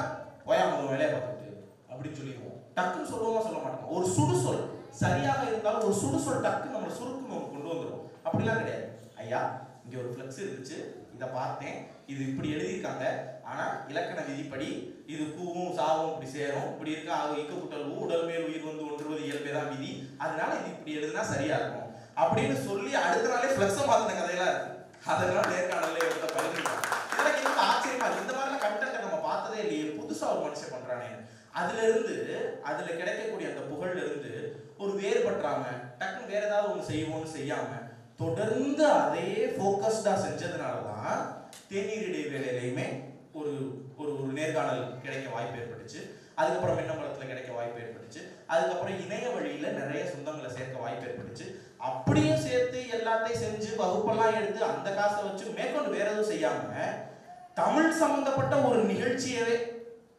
போயாம வேலையை பார்த்துட்டு அப்படின்னு சொல்லிடுவோம். டக்குன்னு சொல்லுவோமா, சொல்ல மாட்டோம். ஒரு சுடுசொல் சரியாக இருந்தாலும் ஒரு சுடுசொல் டக்கு நம்ம சுருக்கு நம்ம கொண்டு வந்துடும். அப்படிலாம் கிடையாது. ஐயா, இங்க ஒரு ஃபிளக்ஸ் இருந்துச்சு, இதை பார்த்தேன், இது இப்படி எழுதியிருக்காங்க, ஆனா இலக்கண விதிப்படி இது கூவும் சாவும் இப்படி சேரும், இப்படி இருக்க ஆகும் இக்க குட்டல் உடல் மேல் உயிர் வந்து ஒன்றுவது இயல்பேதான் விதி, அதனால இது இப்படி எழுதுனா சரியா இருக்கும் அப்படின்னு சொல்லி அடுத்த நாளே ஃபிளக்ஸை மாத்தின கதையெல்லாம் இருக்கு. அதனால நேர்காணல எடுத்த பகிர்ந்துட்டாங்க. இதெல்லாம் எனக்கு ஆச்சரியமா இருக்கு. இந்த மாதிரிலாம் கண்டென்ட்டை நம்ம பார்த்ததே இல்லையே, புதுசா ஒரு மனுஷன் பண்றானே. அதுல கிடைக்கக்கூடிய அந்த புகழ்ல இருந்து ஒரு வேறுபற்றாம டக்குன்னு வேற ஏதாவது ஒண்ணு செய்வோம்னு செய்யாம தொடர்ந்து அதே போக்கஸ்டா செஞ்சதுனாலதான் தேநீர் இடைவேளையிலையுமே ஒரு ஒரு நேர்காணல் கிடைக்க வாய்ப்பு ஏற்பட்டுச்சு. அதுக்கப்புறம் மின்னம்பலத்துல கிடைக்க வாய்ப்பு ஏற்பட்டுச்சு. அதுக்கப்புறம் இணைய வழியில நிறைய சொந்தங்களை சேர்க்க வாய்ப்பு ஏற்பட்டுச்சு. அப்படியும் சேர்த்து எல்லாத்தையும் செஞ்சு வகுப்பெல்லாம் எடுத்து அந்த காசை வச்சு மேற்கொண்டு வேற எதுவும் செய்யாம தமிழ் சம்பந்தப்பட்ட ஒரு நிகழ்ச்சியவே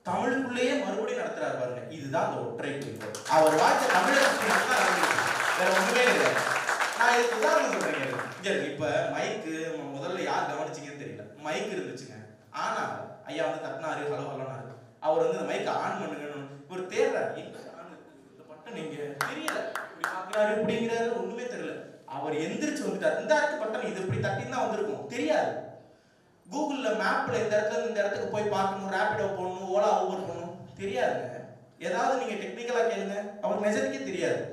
தமிழுக்குள்ளேயே மறுபடியும் நடத்துறாரு பாருங்க. இதுதான் அந்த ஒற்றை குறிக்கோள். அவர் வாழ்க்கை தமிழகத்துக்கு நல்லா வேற ஒண்ணுமே இல்லை. நான் இதுக்கு உதாரணம் சொல்றேன். இப்ப மைக்கு முதல்ல யார் கவனிச்சிங்கன்னு தெரியல, மைக் இருந்துச்சுங்க. ஆனா ஐயா வந்து தட்டினாரு, ஹலோ ஹலோனாரு. அவர் வந்து இந்த மைக்கை ஆன் பண்ணுங்கன்னு ஒரு தேடுறாரு, இந்த பட்டன் நீங்க தெரியல, இப்படி பாக்குறாரு, இப்படிங்கிறாரு, ஒண்ணுமே தெரியல. அவர் எந்திரிச்சு வந்துட்டார். இந்த இடத்து பட்டன் இது இப்படி தட்டின்னு தான் வந்திருக்கும், தெரியாது. கூகுள்ல மேப்ல இந்த இடத்துல இந்த இடத்துக்கு போய் பார்க்கணும், ரேபிடோ போடணும், ஓலா ஊபர் போடணும், தெரியாதுங்க. ஏதாவது நீங்க டெக்னிக்கலா கேளுங்க, அவர் மெசேஜ்க்கே தெரியாது.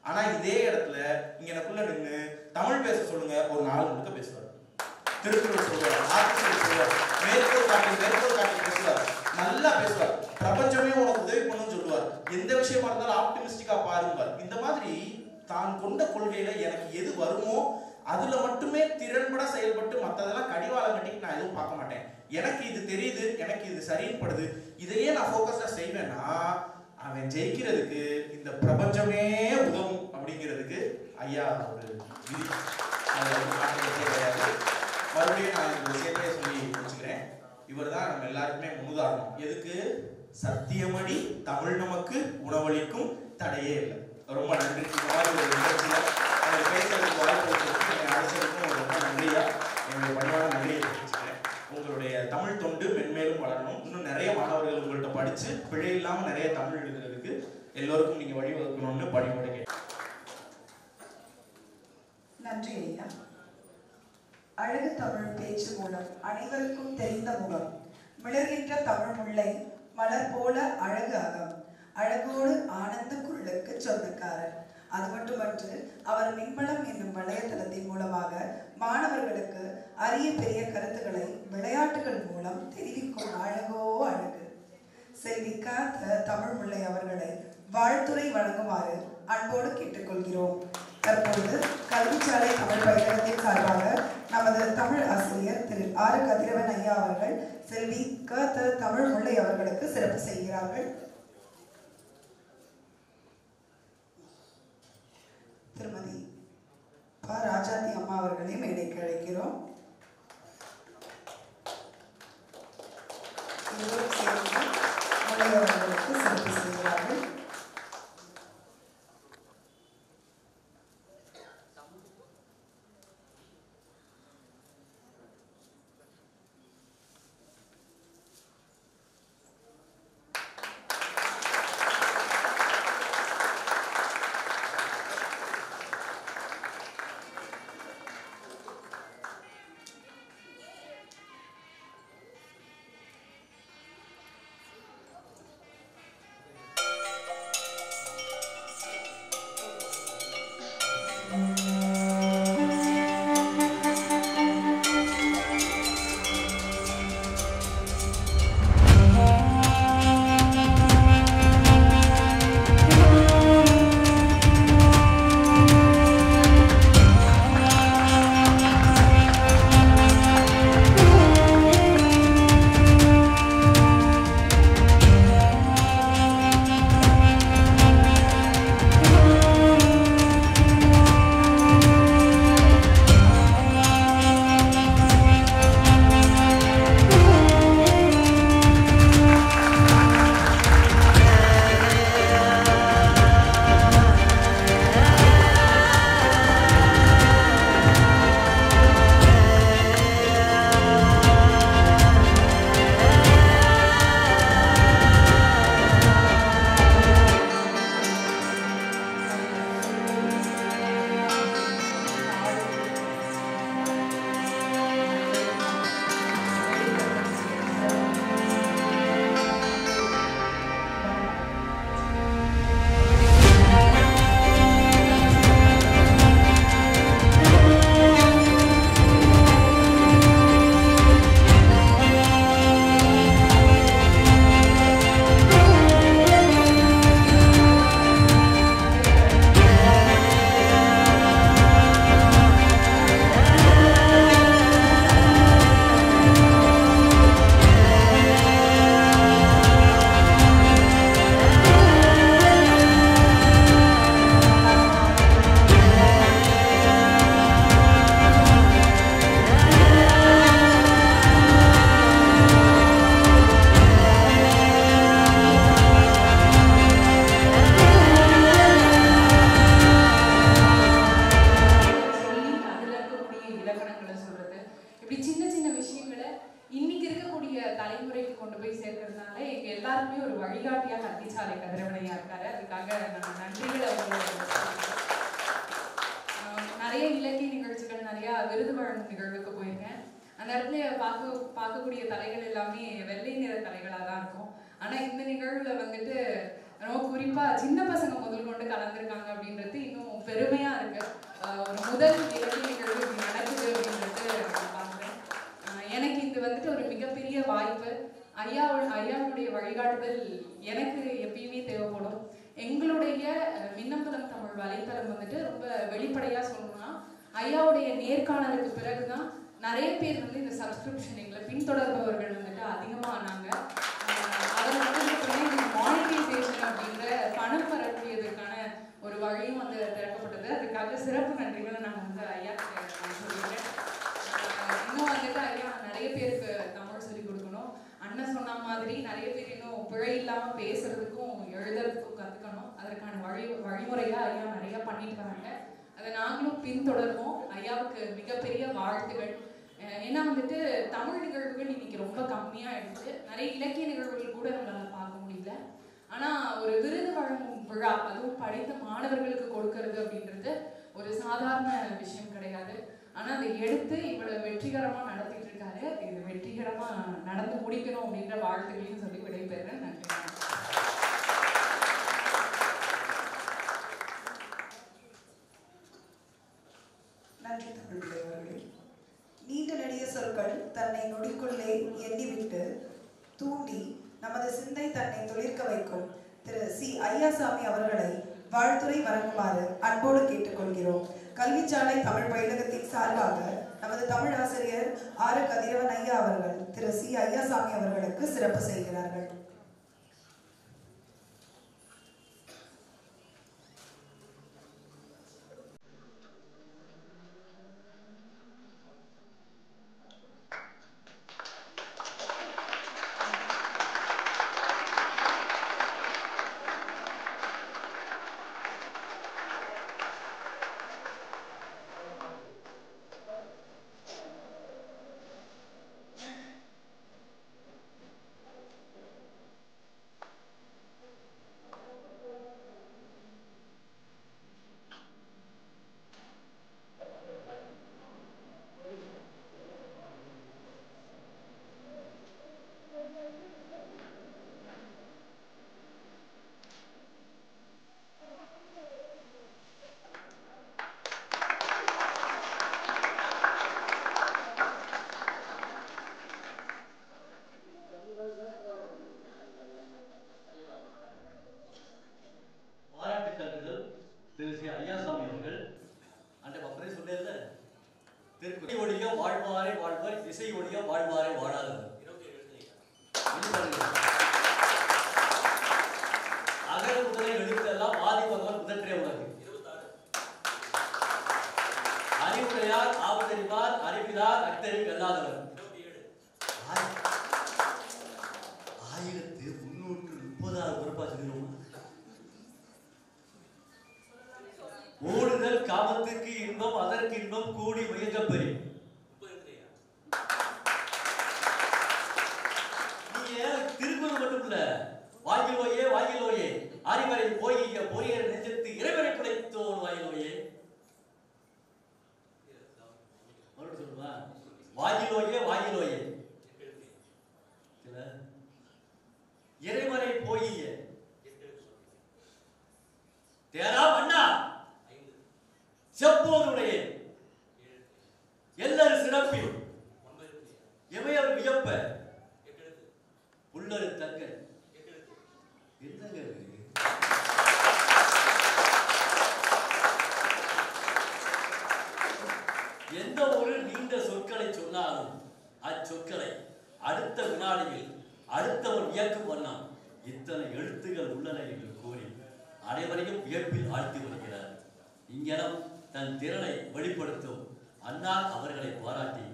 ஆனா இதே இடத்துல இங்க எனக்குள்ள நின்று தமிழ் பேச சொல்லுங்க, ஒரு நாள் முழுக்க பேசுவார். திருக்குறள் சொல்லுவார், ஆத்திசூடி சொல்லுவார், மேற்கோள் காட்டி பேசுவார், நல்லா பேசுவார். பிரபஞ்சமே உனக்கு உதவி பண்ணுன்னு சொல்லுவார். எந்த விஷயமா இருந்தாலும் ஆப்டிமிஸ்டிக்கா பாருங்க. இந்த மாதிரி தான் கொண்ட கொள்கையில எனக்கு எது வருமோ அதுல மட்டுமே திறன்பட செயல்பட்டு மற்றதெல்லாம் கடிவாளம் கட்டிட்டு நான் எதுவும் பார்க்க மாட்டேன். எனக்கு இது தெரியுது, எனக்கு இது சரின்னு படுது, இதையே நான் ஃபோக்கஸா செய்வேன்னா அவன் ஜெயிக்கிறதுக்கு இந்த பிரபஞ்சமே உதவும் அப்படிங்கிறதுக்கு ஐயா ஒரு விதி. மறுபடியும் நான் இந்த விஷயத்தையே சொல்லி முடிச்சுக்கிறேன். இவர் தான் நம்ம எல்லாருக்குமே முன்னுதாரணம். எதுக்கு? சத்தியமடி தமிழ் நமக்கு உணவளிக்கும் தடையே இல்லை. ரொம்ப நன்றி. இந்த மாதிரி ஒரு நிகழ்ச்சியில பேசுறதுக்கு வாய்ப்பு அரசுக்கும் ரொம்ப நன்றியா என்னுடைய பணிவான நன்றியை தெரிவிச்சுக்கிறேன். உங்களுடைய தமிழ் தொண்டு மென்மேலும் வளரணும். இன்னும் நிறைய மாணவர்கள் உங்கள்கிட்ட படிச்சு பிழை இல்லாம நிறைய தமிழ் எழுதுறதுக்கு எல்லோருக்கும் நீங்க வழிவகுக்கணும்னு பணியோட கேட்டேன். நன்றி ஐயா. அழகு தமிழ் பேச்சு மூலம் அனைவருக்கும் தெரிந்த முகம், மிளர்கின்ற தமிழ் முல்லை மலர் போல அழகு அகம், அழகோடு ஆனந்த குரலுக்கு சொந்தக்காரர், அது மட்டுமன்று அவர் மின்பலம் என்னும் வலைத்தளத்தின் மூலமாக மாணவர்களுக்கு அரிய பெரிய கருத்துக்களை விளையாட்டுகள் மூலம் தெரிவிக்கும் அழகோ அழகு. செல்வி க. தமிழ் முல்லை அவர்களை வாழ்த்துரை வழங்குமாறு அன்போடு கேட்டுக்கொள்கிறோம். தற்போது கல்விச்சாலை தமிழ் பயிலகத்தின் சார்பாக நமது தமிழ் ஆசிரியர் திரு ஆர். கதிரவன் ஐயா அவர்கள் செல்வி க. தமிழ் முல்லை அவர்களுக்கு சிறப்பு செய்கிறார்கள். திருமதி ப. ராஜாத்தி அம்மா அவர்களையும் மேடைக்கு அழைக்கிறோம். இருவரும் சேர்ந்து முல்லை அவர்களுக்கு சிறப்பு செய்கிறார்கள். நிறைய இலக்கிய நிகழ்ச்சிகள் நிறைய விருது வழங்கும் நிகழ்வுக்கு போயிருக்கேன். அந்த இடத்துல பார்க்கக்கூடிய தலைகள் எல்லாமே வெள்ளை நிற தலைகளாக தான் இருக்கும். ஆனா இந்த நிகழ்வுல வந்துட்டு ரொம்ப குறிப்பா சின்ன பசங்க முதல் கொண்டு கலந்துருக்காங்க அப்படின்றது இன்னும் பெருமையா இருக்கு. ஒரு முதல் இலக்கிய நிகழ்வு இப்படி நடக்குது அப்படின்றது நான் பார்க்குறேன். எனக்கு இது வந்துட்டு ஒரு மிகப்பெரிய வாய்ப்பு. ஐயாவுடைய வழிகாட்டுதல் எனக்கு எப்பயுமே தேவைப்படும். எங்களுடைய மின்னம்பலம் தமிழ் வலைத்தளம் வந்துட்டு ரொம்ப வெளிப்படையா சொல்லணும்னா ஐயாவுடைய நேர்காணலுக்கு பிறகுதான் நிறைய பேர் வந்து இந்த சப்ஸ்கிரிப்ஷன் எங்களை பின்தொடர்பவர்கள் வந்துட்டு அதிகமானாங்க. அதில் வந்து மானிட்டைசேஷன் அப்படின்ற பணம் பெறக்கூடியதற்கான ஒரு வழியும் வந்து திறக்கப்பட்டது. அதுக்காக சிறப்பு நன்றிகளை நாங்கள் வந்து ஐயா சொல்லியிருக்கேன். இன்னும் வந்துட்டு ஐயா நிறைய பேருக்கு தமிழ் சொல்லிக் கொடுக்கணும். அண்ணன் சொன்ன மாதிரி நிறைய பேர் இன்னும் பிழை இல்லாமல் பேசுறதுக்கும் எழுதுறதுக்கும் கற்றுக்கணும். அதற்கான வழிமுறையா ஐயா நிறைய பண்ணிட்டு வராங்க. அதை நாங்களும் பின்தொடர்வோம். ஐயாவுக்கு மிகப்பெரிய வாழ்த்துகள். ஏன்னா வந்துட்டு தமிழ் நிகழ்வுகள் இன்னைக்கு ரொம்ப கம்மியாயிடுச்சு. நிறைய இலக்கிய நிகழ்வுகள் கூட நம்மளால பார்க்க முடியல. ஆனா ஒரு விருது வழங்கும் விழா, அதுவும் படித்த மாணவர்களுக்கு கொடுக்கறது அப்படின்றது ஒரு சாதாரண விஷயம் கிடையாது. ஆனா அதை எடுத்து இவ்வளவு வெற்றிகரமா நடத்திட்டு இருக்காரு. இது வெற்றிகரமா நடந்து முடிக்கணும் அப்படின்ற வாழ்த்துக்களையும் சொல்லி விடைபெறுறேன். நன்றி. நீண்ட நெடிய சொற்கள் தன்னை நொடிக்குள்ளே எண்ணிவிட்டு தூண்டி நமது சிந்தை தன்னை துளிர்க்க வைக்கும் திரு சி. ஐயாசாமி அவர்களை வாழ்த்துரை வழங்குமாறு அன்போடு கேட்டுக்கொள்கிறோம். கல்விச்சாலை தமிழ் பயிலகத்தின் சார்பாக நமது தமிழ் ஆசிரியர் ஆர். கதிரவன் ஐயா அவர்கள் திரு சி. ஐயாசாமி அவர்களுக்கு சிறப்பு செய்கிறார்கள். ஓடுதல் காமத்திற்கு இன்பம் அதற்கு இன்பம் கூடி முயங்கப்பெறி. நீங்க திருக்குறள் மட்டும் இல்ல, வாயிலோயே வாயிலோயே அறிவரை போயிய பொறியர் நெஞ்சத்து இறைவரை படைத்தோன் வாயிலோயே. சொல்லுவா வாயிலோயே வாயிலோயே இறைவரை போயிய தேரா மன்னா செப்போதுடைய எல்லாரும் சிறப்பில் எவையர் வியப்ப உள்ளரு தக்க என்னங்க எந்த ஒரு நீண்ட சொற்களை சொன்னாலும் அச்சொற்களை அடுத்த வினாடியில் அடுத்தவர் வியக்கும் வண்ணம் இத்தனை எழுத்துகள் உள்ளன என்று கூறி அனைவரையும் வியப்பில் ஆழ்த்தி வருகிறார். இங்கனம் தன் திறனை வெளிப்படுத்தும் அண்ணா அவர்களை பாராட்டி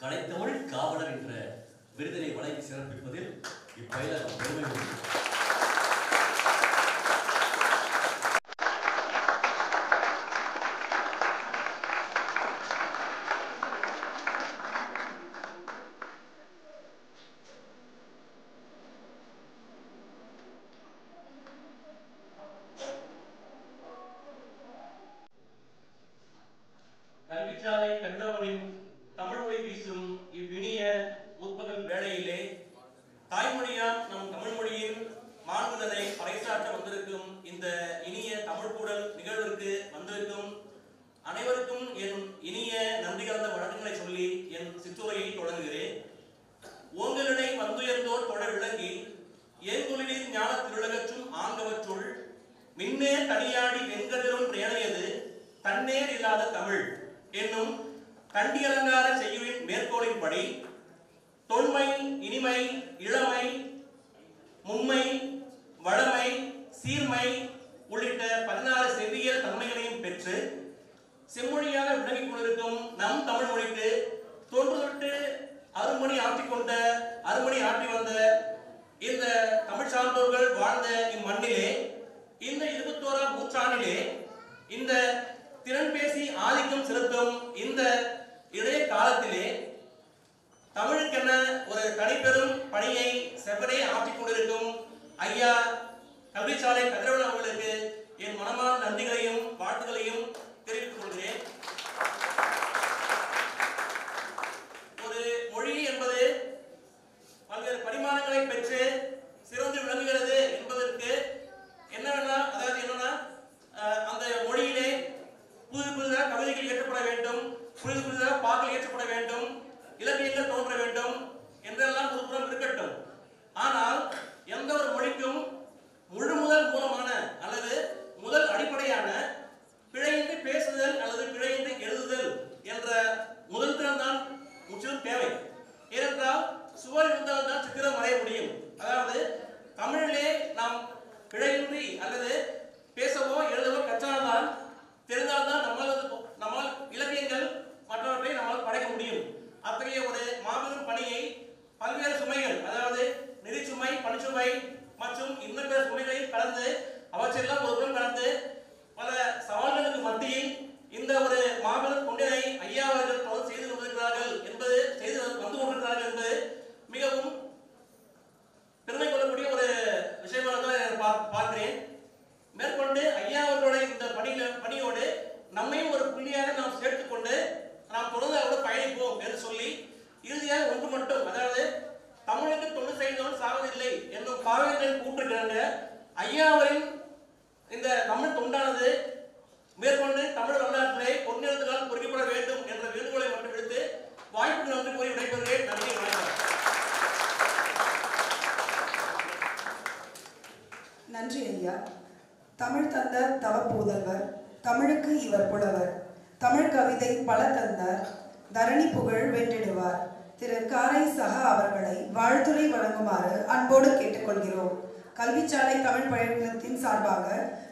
கலைத்தமிழ் காவலர் என்ற விருதினை வழங்கி சிறப்பிப்பதில் இப்பயிலகம் பெருமை கொள்கிறது. கல்விச்சாலை கண்டவனின் தமிழ்மொழி வீசும் இவ்வினிய முற்பகல் வேளையிலே தாய்மொழியாம் நம் தமிழ்மொழியின் மாண்புதனை பறைசாற்ற வந்திருக்கும் இந்த இனிய தமிழ்கூடல் நிகழ்விற்கு வந்திருக்கும் அனைவருக்கும் என் இனிய நன்றி கலந்த வணக்கங்களை சொல்லி என் சிற்றுரையை தொடங்குகிறேன். ஓங்கலினை வந்துயர்ந்தோர் தொட விளங்கி ஏங்குலின் ஞான திருளகற்றும் ஆங்கவற்றுள் மின்னே தனியாடி வெண்கதிரும் பிரேணையது தன்னேர் இல்லாத தமிழ் என்னும் கண்டி அலங்கார செய்யுளின் மேற்கோளின்படி தொன்மை, இனிமை, இளமை, மும்மை, வளமை, சீர்மை உள்ளிட்ட 16 செவ்வியல் தன்மைகளையும் பெற்று செம்மொழியாக விளங்கிக் கொண்டிருக்கும் நம் தமிழ் மொழிக்கு தொன்று தொட்டு அருமணி ஆற்றி வந்த இந்த தமிழ் சான்றோர்கள் வாழ்ந்த இம்மண்ணிலே இந்த 21ஆம் நூற்றாண்டிலே இந்த திறன்பேசி ஆதிக்கம் செலுத்தும் இந்த இளைய காலத்திலே தமிழுக்கென ஒரு தனிப்பெரும் பணியை செவ்வனே ஆற்றிக் கொண்டிருக்கும் ஐயா கல்விச்சாலை கதிரவன் அவர்களுக்கு என் மனமான நன்றிகளையும் வாழ்த்துக்களையும் தெரிவித்துக் கொள்கிறேன். ஒரு மொழி என்பது பல்வேறு பரிமாணங்களை பெற்று சிறந்து விளங்குகிறது என்பதற்கு என்னன்னா அந்த மொழியிலே புதிதாக கவிதைகள் இயற்றப்பட வேண்டும், புதிதாக பாக்கள் இயற்றப்பட வேண்டும், இலக்கியங்கள் தோன்ற வேண்டும் என்றெல்லாம் ஒரு புறம் இருக்கட்டும். ஆனால் எந்த ஒரு மொழிக்கும் முதல் மூலமான அல்லது முதல் அடிப்படையான பிழையின்றி பேசுதல் அல்லது பிழையின்றி எழுதுதல் என்ற முதல் திறன் தான் முற்றிலும் தேவை. ஏனென்றால் சுவர் இருந்தால் தான் சித்திரம் வரைய முடியும். அதாவது தமிழிலே நாம் பிழையின்றி அல்லது பேசவோ எழுதவோ கற்றால்தான், தெரிந்தால்தான் நம்மால் இலக்கியங்கள் மற்றவற்றை நம்மால் படைக்க முடியும். அத்தகைய ஒரு மாபெரும் பணியை பல்வேறு சுமைகள், அதாவது நிதி சுமை, பணிச்சுமை மற்றும் இன்னும் பிற சுமைகளையும் கடந்து, அவற்றையெல்லாம் ஒருபுறம் கடந்து பல சவால்களுக்கு மத்தியில் இந்த ஒரு மாபெரும் தொண்டினை ஐயா அவர்கள் தொடர்ந்து செய்து கொண்டிருக்கிறார்கள் என்பது, செய்து வந்து கொண்டிருக்கிறார்கள் என்பது மிகவும் பெருமை கொள்ளக்கூடிய ஒரு விஷயமாக தான் பார்க்கிறேன். மேற்கொண்டு ஐயா அவர்களுடைய இந்த பணியோடு நம்மையும் ஒரு புள்ளியாக நாம் சேர்த்துக்கொண்டு நாம் தொடர்ந்து அவரோடு பயணிப்போம் என்று சொல்லி இறுதியாக ஒன்று மட்டும், அதாவது தமிழுக்கு தொண்டு செய்தவன் சாவதில்லை என்னும் பாவேந்தரின் கூற்றுக்கிறாங்க. ஐயா அவரின் இந்த தமிழ் தொண்டானது மேற்கொண்டு தமிழ் வரலாற்றிலே பொன்னெழுத்துகளால் பொறிக்கப்பட வேண்டும் என்ற வேண்டுகோளை மட்டும் விடுத்து வாய்ப்பு நன்றி கூறி விடைபெறுகிறேன். நன்றி, வணக்கம். நன்றி ஐயா. தமிழ் தந்த தவப்பூதல்வர், தமிழுக்கு இவர் புலவர், தமிழ் கவிதை பல தந்தார், தரணி புகழ் வென்றிடுவார் திரு காரை சகா அவர்களை வாழ்த்துரை வழங்குமாறு அன்போடு கேட்டுக்கொள்கிறோம். கல்விச்சாலை தமிழ் பழக்கத்தின் சார்பாக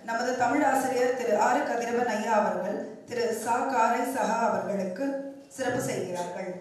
நமது தமிழ் ஆசிரியர் திரு ஆர் கதிரவன் ஐயா அவர்கள் திரு சா காரை சகா அவர்களுக்கு சிறப்பு செய்கிறார்கள்.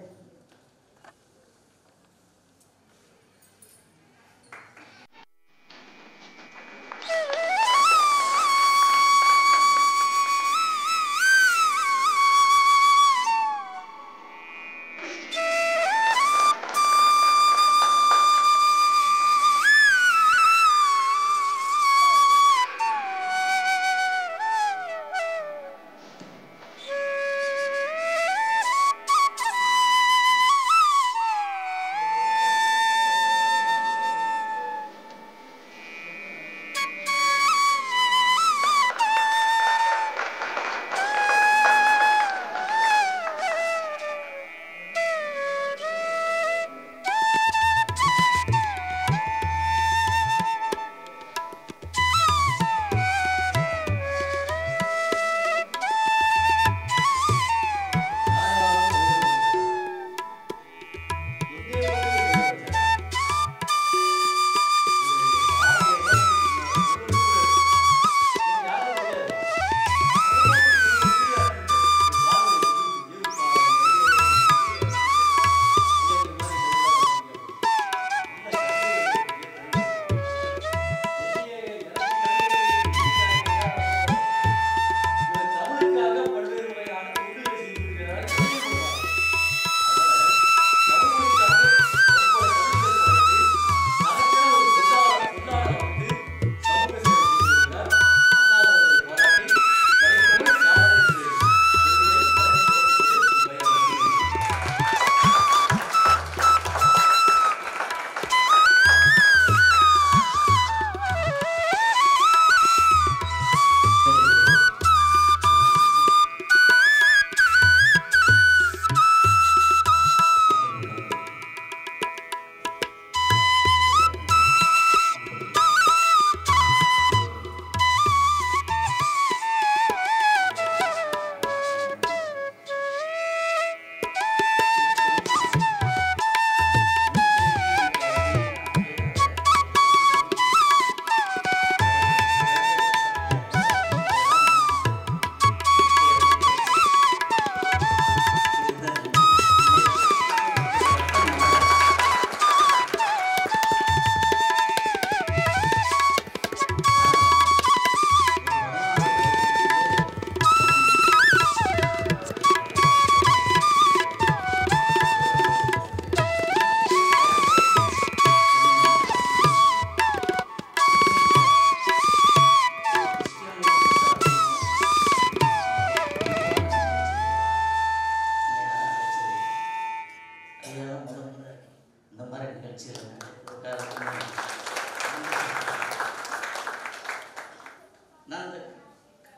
நான் அந்த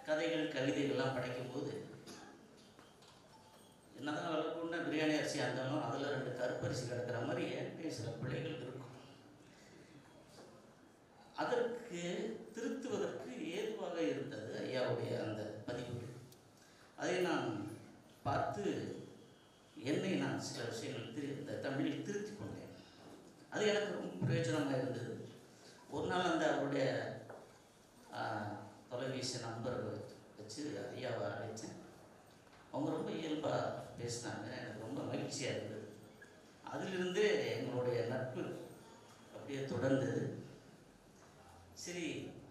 கதைகள் கவிதைகள்லாம் படைக்கும் போது என்னதான் வளர்க்கணும்னா பிரியாணி அரிசி அரிசியாக இருந்தாலும் அதில் 2 கருப்பரிசி கிடக்கிற மாதிரி என்கிட்ட சில பிழைகள் இருக்கும். அதற்கு திருத்துவதற்கு ஏதுவாக இருந்தது ஐயாவுடைய அந்த பதிவுகள். அதை நான் பார்த்து என்னை நான் சில விஷயங்கள் இந்த தமிழில் திருத்தி கொண்டேன். அது எனக்கு ரொம்ப பிரயோஜனமாக இருந்தது. ஒரு நாள் அந்த அவருடைய தொலைபேசி நம்பர் வச்சு ஐயாவை அழைச்சேன். அவங்க ரொம்ப இயல்பாக பேசினாங்க. எனக்கு ரொம்ப மகிழ்ச்சியாக இருந்தது. அதிலிருந்து எங்களுடைய நட்பு அப்படியே தொடர்ந்தது. சரி,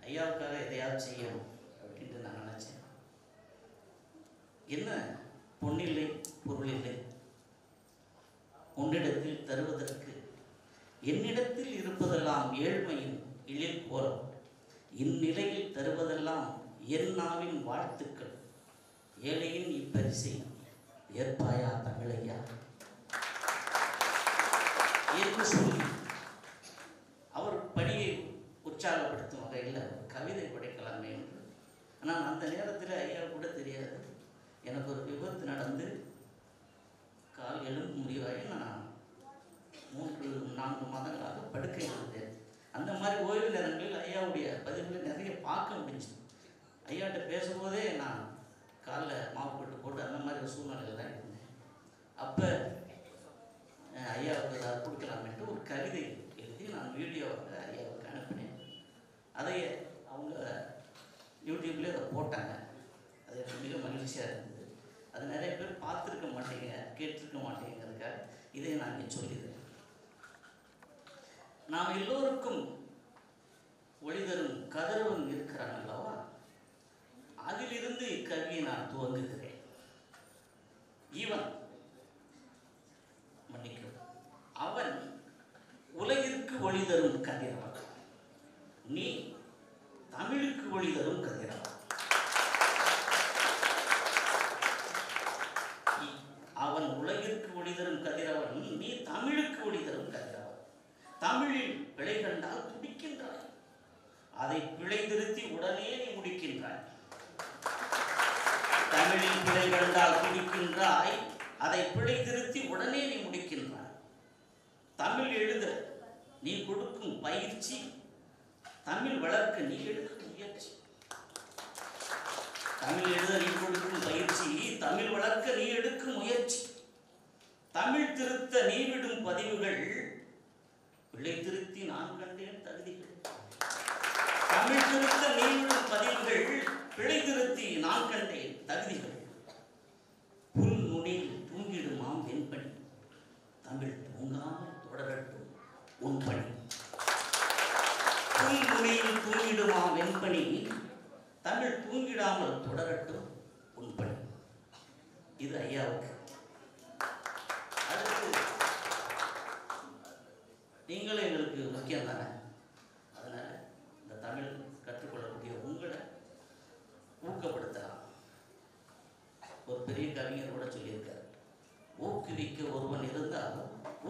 ஐயாவுக்காக எதையாவது செய்யணும் அப்படின்ட்டு நான் நினச்சேன். என்ன பொன்னில்லை பொருளில்லை உன்னிடத்தில் தருவதற்கு, என்னிடத்தில் இருப்பதெல்லாம் ஏழ்மையின் எழில் கோலம், இந்நிலையில் தருவதெல்லாம் என் நாவின் வாழ்த்துக்கள், ஏழையின் இப்பரிசை ஏற்பாயா தமிழையா என்று சொல்லி அவர் பணியை உற்சாகப்படுத்தும் வகையில் கவிதை படைக்கலாமே என்று. ஆனால் அந்த நேரத்தில் ஐயா கூட தெரியாது, எனக்கு ஒரு விபத்து நடந்து கால் எலும்பு முடிவாகி நான் 3-4 மாதங்களாக படுக்கையில் இருந்தேன். அந்த மாதிரி ஓய்வு நேரங்களில் ஐயாவுடைய பதிவுகளை நிறைய பார்க்க முடிஞ்சு. ஐயாட்ட பேசும்போதே நான் காலில் மாவு போட்டு அந்த மாதிரி ஒரு சூழ்நிலையில் தான் இருந்தேன். அப்போ ஐயாவுக்கு அதை கொடுக்கலாமேன்ட்டு ஒரு கவிதை எழுதி நான் வீடியோவை ஐயாவுக்கு அனுப்பினேன். அதை அவங்க யூடியூப்லேயே அதை போட்டாங்க. அது எனக்கு மிக மகிழ்ச்சியாக இருந்தது. அது நிறைய பேர் பார்த்துருக்க மாட்டீங்க, கேட்டிருக்க மாட்டேங்கிறதுக்காக இதை நான் இங்கே சொல்லிடுறேன். நாம் எல்லோருக்கும் ஒளி தரும் கதிரவன் இருக்கிறான் அல்லவா, அதிலிருந்து இக்கவியை நான் துவங்குகிறேன். இவன் மன்னிக்கும், அவன் உலகிற்கு ஒளி தரும் கதிரவன், நீ தமிழுக்கு ஒளி தரும் கதிரவன். அவன் உலகிற்கு ஒளி தரும் கதிரவன், நீ தமிழுக்கு ஒளி தரும் கதிரவன். தமிழில் பிழை கண்டால் துடிக்கின்றாய், அதை பிழை திருத்தி உடனே நீ முடிக்கின்றாய். தமிழில் பிழை கண்டால் துடிக்கின்றாய், அதை பிழை திருத்தி உடனே நீ முடிக்கின்றாய். தமிழ் எழுத நீ கொடுக்கும் பயிற்சி, தமிழ் வளர்க்க நீ எடுக்கும் முயற்சி. தமிழ் எழுத நீ கொடுக்கும் பயிற்சி, தமிழ் வளர்க்க நீ எடுக்கும் முயற்சி. தமிழ் திருத்த நீ விடும் பதிவுகள், பிழை திருத்தி நான் கண்டேன் தகுதிகள். தமிழ் திருத்த நீ விடும் பதிவுகள், பிழை திருத்தி நான் கண்டேன் தகுதிகள். புல் நுனியில் தூங்கிடுமாம் வெண்பணி, தமிழ் தூங்காமல் தொடரட்டும் உன் பணி. புல் நுனியில் தூங்கிடுமாம் வெண்பணி, தமிழ் தூங்கிடாமல் தொடரட்டும் உன் பணி. இது ஐயாவுக்கு. அடுத்து நீங்களும் எங்களுக்கு முக்கியம் தானே. அதனால இந்த தமிழ் கற்றுக்கொள்ளக்கூடிய உங்களை ஊக்கப்படுத்தலாம். ஒரு பெரிய கவிஞர் கூட சொல்லியிருக்காரு, ஊக்குவிக்க ஒருவன் இருந்தால்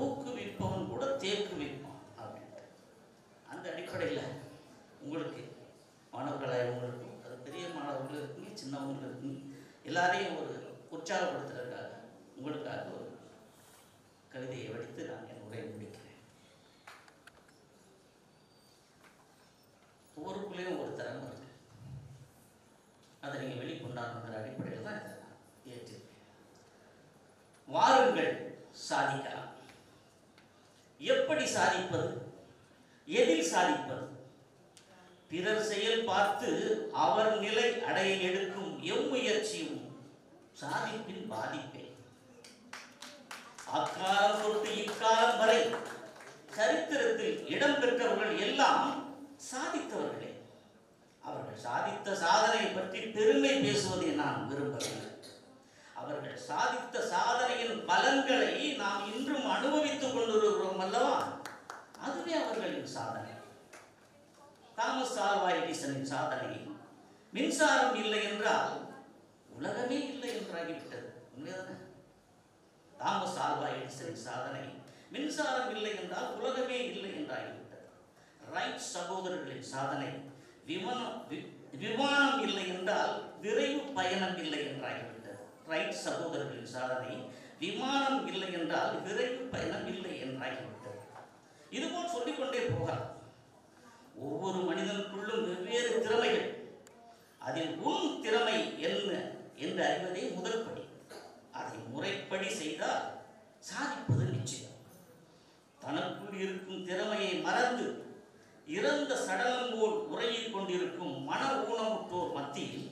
ஊக்குவிப்பவன் கூட தேக்குவிப்பான் அப்படின்ட்டு. அந்த அடிப்படையில் உங்களுக்கு மாணவர்களாக உங்களுக்கும், அது பெரிய மாணவர்கள் இருக்குங்க, சின்னவங்க இருக்குங்க, எல்லாரையும் ஒரு உற்சாகப்படுத்துறதுக்காக உங்களுக்காக ஒரு கவிதையை வடித்து நான் என் உரையை முடிக்கிறேன். ஒவ்வொருக்குள்ளேயும் ஒரு திறமை இருக்கு, அதை நீங்கள் வெளிக்கொண்டாடுங்கிற அடிப்படையில் தான் இதை நான் ஏற்றிருக்கேன். வாருங்கள் சாதிக்கலாம். எப்படி சாதிப்பது, எதில் சாதிப்பது? பிறர் செயல் பார்த்து அவர் நிலை அடைய எடுக்கும் எம்முயற்சியும் சாதிப்பின் பாதிப்பே. அக்காலம் தொட்டு இக்காலம் வரை சரித்திரத்தில் இடம்பெற்றவர்கள் எல்லாம் சாதித்தவர்களே. அவர்கள் சாதித்த சாதனையை பற்றி பெருமை பேசுவதை நான் விரும்பவில்லை. அவர்கள் சாதித்த சாதனையின் பலன்களை நாம் இன்றும் அனுபவித்துக் கொண்டிருக்கிறோம் அல்லவா, அதுவே அவர்களின் சாதனை. தாமஸ் ஆல்வா எடிசனின் சாதனை, மின்சாரம் இல்லை என்றால் உலகமே இல்லை என்றாகிவிட்டது. உண்மைதானே? தாமஸ் ஆல்வா எடிசனின் சாதனை, மின்சாரம் இல்லை என்றால் உலகமே இல்லை என்றாகிவிட்டது. ரைட் சகோதரர்களின் சாதனை, விமானம் இல்லை என்றால் விரைவு பயணம் இல்லை என்றாகிவிட்டது. ரைட் சகோதரர்களின் சாதனை, விமானம் இல்லை என்றால் விரைவு பயணம் இல்லை என்றாகிவிட்டது. இதுபோல் சொல்லிக்கொண்டே போகலாம். ஒவ்வொரு மனிதனுக்குள்ளும் வெவ்வேறு திறமைகள். அதில் உன் திறமை என்ன என்று அறிவதே முதல் படி. அதை முறைப்படி செய்தால் சாதிப்பது நிச்சயம். தனக்குள் இருக்கும் திறமையை மறந்து இறந்த சடலம் போல் உறங்கிக் கொண்டிருக்கும் மன ஊனமுற்றோர் மத்தியில்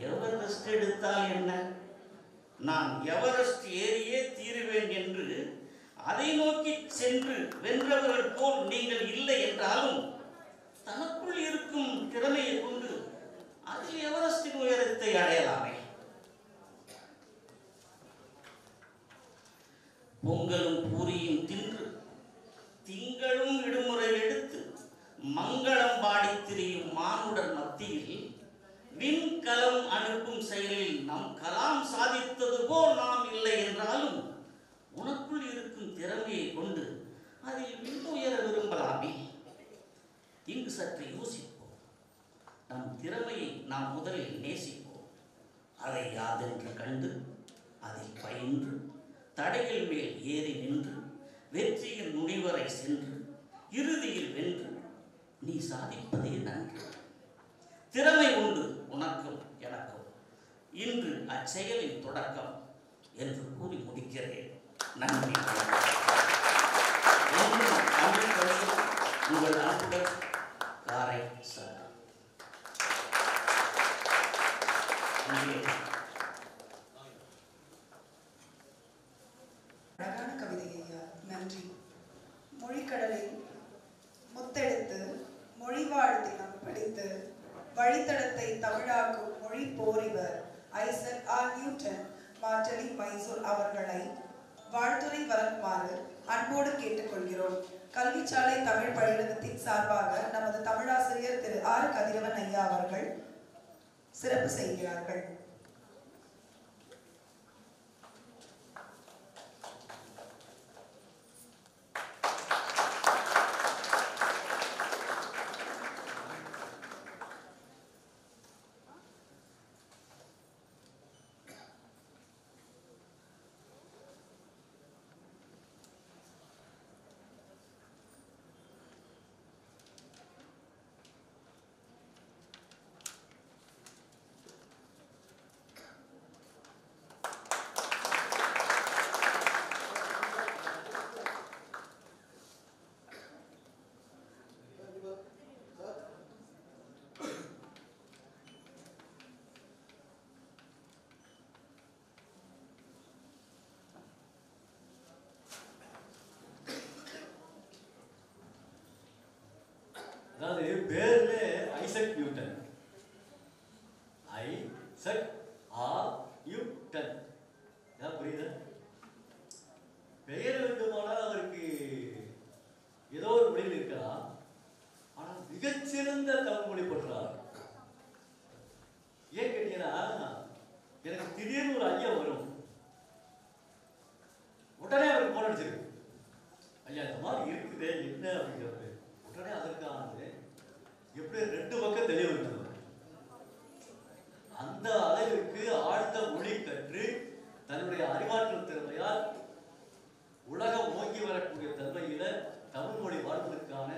எவரெஸ்ட் எடுத்தால் என்ன, நான் எவரெஸ்ட் ஏறியே தீருவேன் என்று அதை நோக்கி சென்று வென்றவர்கள் போல் நீங்கள் இல்லை என்றாலும் தனக்குள் இருக்கும் திறமையை கொண்டு அதில் எவரெஸ்டின் உயரத்தை அடையலாமே. பொங்கலும் பூரியும் தின்று திங்களும் விடுமுறை எடுத்து மங்களம் பாடி திரியும் மானுடர் மத்தியில் விண்கலம் அனுப்பும் செயலில் நம் கலாம் சாதித்தது போல் நாம் இல்லை என்றாலும் உனக்குள் இருக்கும் திறமையை கொண்டு அதில் விண் உயர விரும்பலாமே. இங்கு சற்று யோசிப்போம். நம் திறமையை நாம் முதலில் நேசிப்போம். அதை யாதென்று கண்டு அதில் பயின்று தடைகள் மேல் ஏறி நின்று வெற்றியின் நுனிவரை சென்று இறுதியில் வென்று நீ சாதிப்பதே நன்று. திறமை உண்டு உனக்கும் எனக்கும். இன்று அச்செயலின் தொடக்கம் என்று கூறி முடிக்கிறேன். நன்றி. உங்கள் அன்புடன் காரை சார். அழகான கவிதை ஐயா, நன்றி. மொழிக்கடலில் முத்தெடுத்து மொழி வாழ்த்தினம் படித்து வழித்தடத்தை தமிழாக்கும் மொழி போரிவர் ஐசக் ஆர் நியூட்டன் மார்டலி மைசூர் அவர்களை வாழ்த்துரை வழங்குமாறு அன்போடு கேட்டுக்கொள்கிறோம். கல்விச்சாலை தமிழ் பள்ளியிடத்தின் சார்பாக நமது தமிழாசிரியர் திரு ஆர் கதிரவன் ஐயா அவர்கள் சிறப்பு செய்கிறார்கள். அதாவது பேர்ல Isaac Newton, Isaac R Newton, புரியுதா? பெயர் வேண்டுமானால் அவருக்கு ஏதோ ஒரு மொழியில் இருக்கலாம். ஆனால் மிகச்சிறந்த தமிழ் மொழி பற்றார். ஏன் கேட்டீங்கன்னா, எனக்கு திடீர்னு ஒரு ஐயா வரும், உடனே அவருக்கு போன் அடிச்சிருக்கு, ஐயா இந்த மாதிரி இருக்குது என்ன அப்படிங்கிறது. உடனே அதற்கானது எப்படி 2 பக்கம் தெளிவு இருக்குது. அந்த அளவிற்கு ஆழ்ந்த மொழி கற்று தன்னுடைய அறிவாற்றல் திறமையால் உலகம் ஓங்கி வரக்கூடிய தன்மையில தமிழ் மொழி வாழ்வதற்கான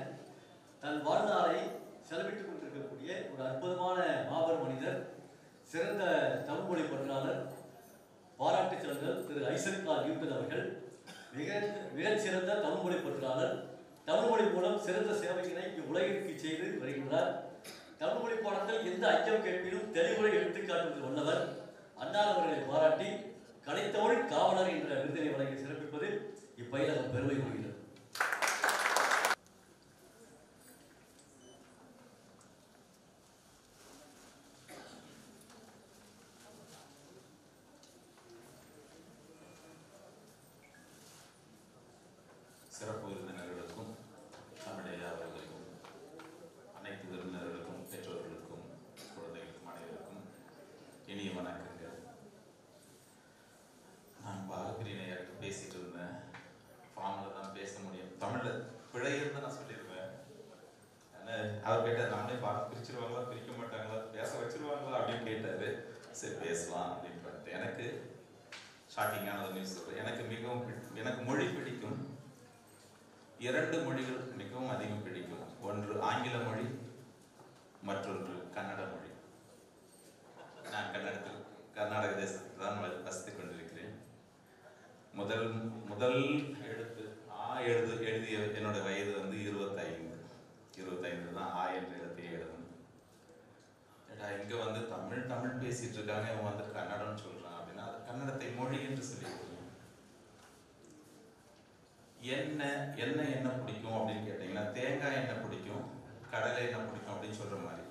தன் வாழ்நாளை செலவிட்டுக் கொண்டிருக்கக்கூடிய ஒரு அற்புதமான மாபெரும் மனிதர், சிறந்த தமிழ் மொழி பற்றாளர், பாராட்டு சான்றிதழ் திரு ஐசக் ஆர் நியூட்டன் அவர்கள் மிகச்சிறந்த தமிழ் மொழி பற்றாளர். தமிழ் மொழி மூலம் சிறந்த சேவைகளை உலகிற்கு செய்து வருகின்றார். தமிழ் மொழி பாடத்தில் எந்த ஐயம் கேட்பினும் தெளிவுரை எடுத்துக்காட்டுவது வல்லவர். அன்னார் அவர்களை பாராட்டி கலைத்தமிழ் காவலர் என்ற விருதினை வழங்கி சிறப்பிப்பது இப்பயிலகம் பெருமை கொள்கிறது. சிறப்பு விருந்தினர்களுக்கும் தமிழையா அவர்களுக்கும் அனைத்து விருந்தினர்களுக்கும் பெற்றோர்களுக்கும் குழந்தைகளுக்கும் அனைவருக்கும் இனிய வணக்கங்கள். நான் பாகப்பிரிவினையாட்டு பேசிட்டு இருந்தேன். ஃபார்மில் தான் பேச முடியும், தமிழில் பிழை இருந்தால் நான் சொல்லிடுவேன். அவர் கேட்டார், நானே பார்த்து பிரிச்சிருவாங்களா பிரிக்க மாட்டாங்களா பேச வச்சிருவாங்களா அப்படின்னு கேட்டார். சரி பேசலாம் அப்படின்னு. எனக்கு ஷாக்கிங்கான ஒரு நியூஸ். எனக்கு மொழி பிடிக்கும். 2 மொழிகள் மிகவும் அதிகம் பிடிக்கும். ஒன்று ஆங்கில மொழி, மற்றொன்று கன்னட மொழி. நான் கர்நாடக தேசத்தில் தான் வசித்துக் கொண்டிருக்கிறேன். முதல் எழுத்து எழுதிய என்னோட வயது வந்து 25 தான் என்ற எழுத்தையே எழுதணும். இங்க வந்து தமிழ் பேசிட்டு இருக்காங்க, இவன் வந்து கன்னடம்னு சொல்றான் அப்படின்னா அது கன்னடத்தை மொழி என்று சொல்லிடுவோம். என்ன பிடிக்கும் அப்படின்னு கேட்டீங்கன்னா தேங்காய் எண்ணெய் பிடிக்கும், கடலை எண்ணெய் பிடிக்கும் அப்படின்னு சொல்ற மாதிரி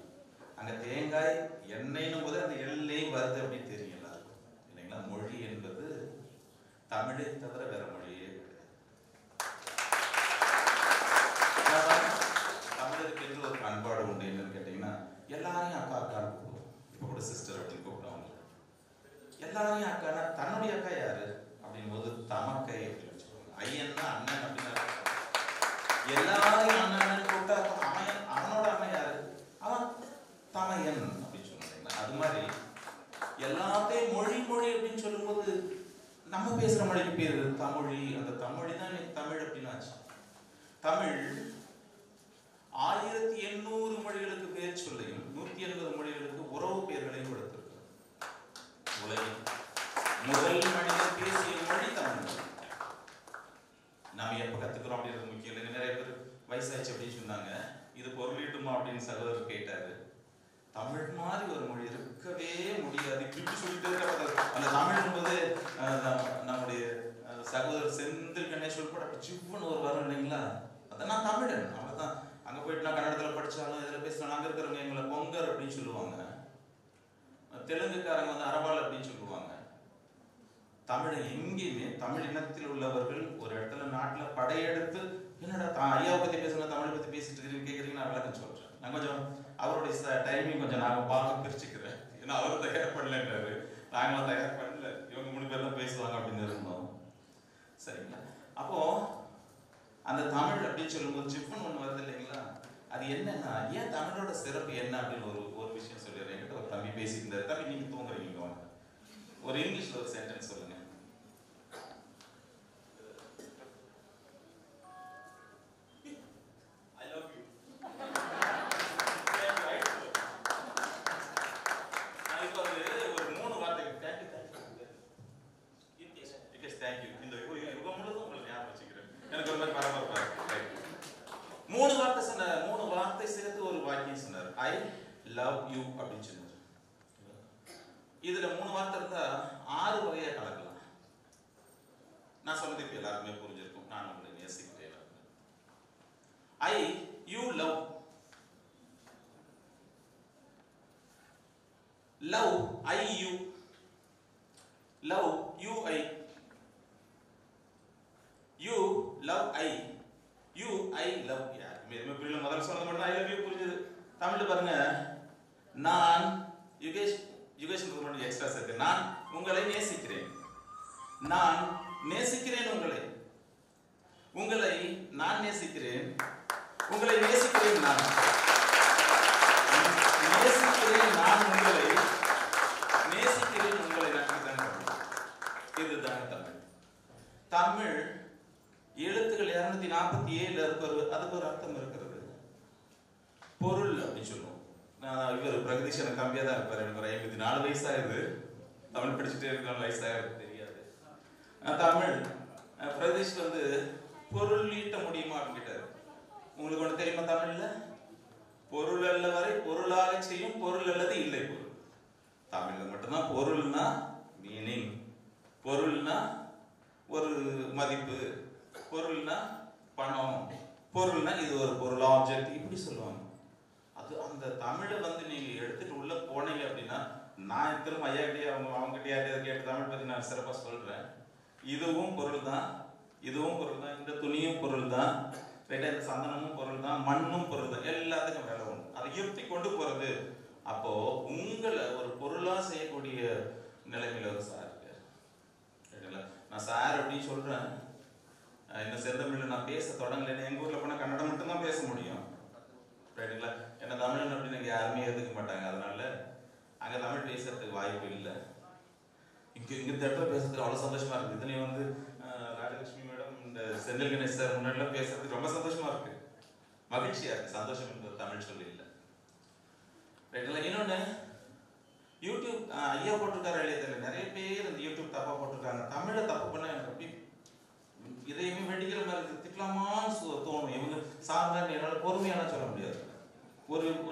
அங்க தேங்காய் எண்ணெய்னும் போது அந்த எல்லை வருது அப்படின்னு தெரியும் எல்லாருக்கும் இல்லைங்களா. மொழி என்பது தமிழை தவிர வேற மொழியே தமிழருக்கு என்று ஒரு பண்பாடு உண்டு. என்னன்னு கேட்டீங்கன்னா எல்லாரையும் அக்கா அக்கான்னு கூப்பிடுவோம். இப்ப கூட சிஸ்டர் அப்படின்னு கூப்பிடுவாங்க. எல்லாரையும் அக்கானா தன்னுடைய அக்கா யாரு அப்படின் போது தமக்கை அப்படின்னு சொல்லுவாங்க. ஐயன்னா அண்ணன் அப்படின்னு எல்லாரையும் அண்ணன் கூப்பிட்டா அவனோட அண்ணன் யாரு, அவன் தமையன் அப்படின்னு சொன்னாங்க. அது மாதிரி எல்லாத்தையும் மொழி அப்படின்னு சொல்லும்போது நம்ம பேசுற மொழிக்கு பேரு தமிழி. அந்த தமிழி தான் இன்னைக்கு தமிழ் அப்படின்னு ஆச்சு. தமிழ் 1800 மொழிகளுக்கு பேர் சொல்லையும் 180 மொழிகளுக்கு உறவு பெயர்களையும் கொடுத்திருக்கு. உலகின் முதல் மனிதர் பேசிய மொழி தமிழ். நாம எப்ப கத்துக்கிறோம் அப்படின்றது முக்கியம் இல்லை. நிறைய பேர் வயசாச்சு அப்படின்னு சொன்னாங்க. இது பொருளீட்டுமா அப்படின்னு சகோதரர் கேட்டாரு. தமிழ் மாதிரி ஒரு மொழி இருக்கவே முடியாது. இப்படி சொல்லிட்டு அந்த தமிழ் என்பது நம்முடைய சகோதரர் செந்தில் கணேஷ் உட்பட சிவன் ஒரு வரும் இல்லைங்களா. அதான் நான் தமிழன் அவ்வளவுதான். அங்க போயிட்டு நான் கன்னடத்துல படிச்சாலும் இதுல பேசினாலும் அங்க இருக்கிறவங்க எங்களை பொங்கர் அப்படின்னு சொல்லுவாங்க. தெலுங்குக்காரங்க வந்து அரபால் அப்படின்னு சொல்லுவாங்க. தமிழை எங்கேயுமே தமிழ் இனத்தில் உள்ளவர்கள் ஒரு இடத்துல நாட்டுல படையெடுத்து என்னடா ஐயாவை பத்தி பேசுனா தமிழை பத்தி பேசிட்டு இருக்கீங்கன்னு கேக்குறீங்க. நான் விளக்கம் சொல்றேன். நான் கொஞ்சம் அவருடைய டைமிங் கொஞ்சம் நாங்கள் பார்க்க பிரிச்சுக்கிறேன். ஏன்னா அவரும் தயார் பண்ணலன்றாரு, நாங்களும் தயார் பண்ணல. இவங்க 3 பேர் தான் பேசுவாங்க அப்படின்னு இருந்தோம். சரிங்களா. அப்போ அந்த தமிழ் அப்படின்னு சொல்லும்போது சிப்பன் ஒண்ணு வருது இல்லைங்களா. அது என்னன்னா ஏன் தமிழோட சிறப்பு என்ன அப்படின்னு ஒரு விஷயம் சொல்லிடுறேன். என்கிட்ட ஒரு தம்பி பேசியிருந்தாரு. தம்பி நீங்க தூங்குறீங்க, ஒரு இங்கிலீஷ்ல ஒரு சென்டென்ஸ் சொல்லுங்க. இதுல 3 வார்த்தை இருந்தா 6 வகையா கலக்கலாம். நான் சொன்னது இப்ப எல்லாருக்குமே புரிஞ்சிருக்கும். நான் உங்களை நேசிக்கிறேன். I you love. Love I you. Love you I. You love I. You I love. யாருக்குமே புரியல. முதல்ல சொன்னது மட்டும் ஐ லவ் யூ புரிஞ்சது. தமிழ்ல பாருங்க, நான் யுகேஷ் மட்டும் எக்ஸ்ட்ரா சேர்த்து நான் உங்களை நேசிக்கிறேன். நான் நேசிக்கிறேன் உங்களை. உங்களை நான் நேசிக்கிறேன். உங்களை நேசிக்கிறேன் நான். நேசிக்கிறேன் நான் உங்களை. நேசிக்கிறேன் உங்களை. இதுதான் தமிழ். தமிழ் எழுத்துக்கள் 247. அதுக்கு ஒரு அர்த்தம் இருக்கிறது. பொருள் அப்படின்னு சொல்லுவோம். இவர் பிரகதீஷ் எனக்கு கம்மியா தான் இருப்பாரு. எனக்கு ஒரு 54 வயசாகுது. தமிழ் படிச்சுட்டே இருக்கிற வயசாக தெரியாது. தமிழ் பிரகதீஷ் வந்து பொருள் ஈட்ட முடியுமா அப்படின்னு கேட்டாரு. உங்களுக்கு ஒண்ணு தெரியுமா தமிழ்ல? பொருள் அல்ல வரை பொருளாக செய்யும் பொருள் அல்லது இல்லை பொருள். தமிழ்ல மட்டும்தான் பொருள்னா மீனிங், பொருள்னா ஒரு மதிப்பு, பொருள்னா பணம், பொருள்னா இது ஒரு பொருள் ஆப்ஜெக்ட் இப்படி சொல்லுவாங்க. அது அந்த தமிழை வந்து நீங்க எடுத்துட்டு உள்ள போனீங்க அப்படின்னா, நான் திரும்ப ஐயாக்கிட்டே அவங்ககிட்டயே கேட்டு தமிழ் பத்தி நான் சிறப்பா சொல்றேன். இதுவும் பொருள் தான், இதுவும் பொருள் தான், இந்த துணியும் பொருள் தான், ரைட்டா, இந்த சந்தனமும் பொருள் தான், மண்ணும் பொருள் தான், எல்லாத்துக்கும் வேலை உண்டு. அதை யுக்தி கொண்டு போறது. அப்போ உங்களை ஒரு பொருளா செய்யக்கூடிய நிலைமையில ஒரு சார் இருக்காரு. நான் சார் அப்படின்னு சொல்றேன். இந்த செந்தமிழ்ல நான் பேச தொடங்கலைன்னு எங்க ஊர்ல போனா கன்னடம் மட்டும்தான் பேச முடியும். ரைட்டுங்களா? ஏன்னா தமிழன் அப்படின்னு யாருமே ஏற்றுக்க மாட்டாங்க. அதனால அங்க தமிழ் பேசுறதுக்கு வாய்ப்பு இல்லை. இங்க இந்த இடத்துல பேசுறதுக்கு அவ்வளவு சந்தோஷமா இருக்கு. இதுலயும் வந்து ராஜலட்சுமி மேடம் இந்த செந்தில் கணேஷ் சார் முன்னாடிலாம் பேசுறதுக்கு ரொம்ப சந்தோஷமா இருக்கு, மகிழ்ச்சியா இருக்கு. சந்தோஷம் என்பது தமிழ் சொல்லி இல்லை. இன்னொன்னு யூடியூப் ஐயா போட்டிருக்காரு இல்லையா தெரியல, நிறைய பேர் இந்த யூடியூப் தப்பா போட்டிருக்காங்க. தமிழை தப்பு பண்ண எனக்கு அப்படி இதையுமே வெடிக்கிற மாதிரி திட்டலாமான்னு தோணும். இவங்க சாதாரண என்னால் பொறுமையான சொல்ல முடியாது.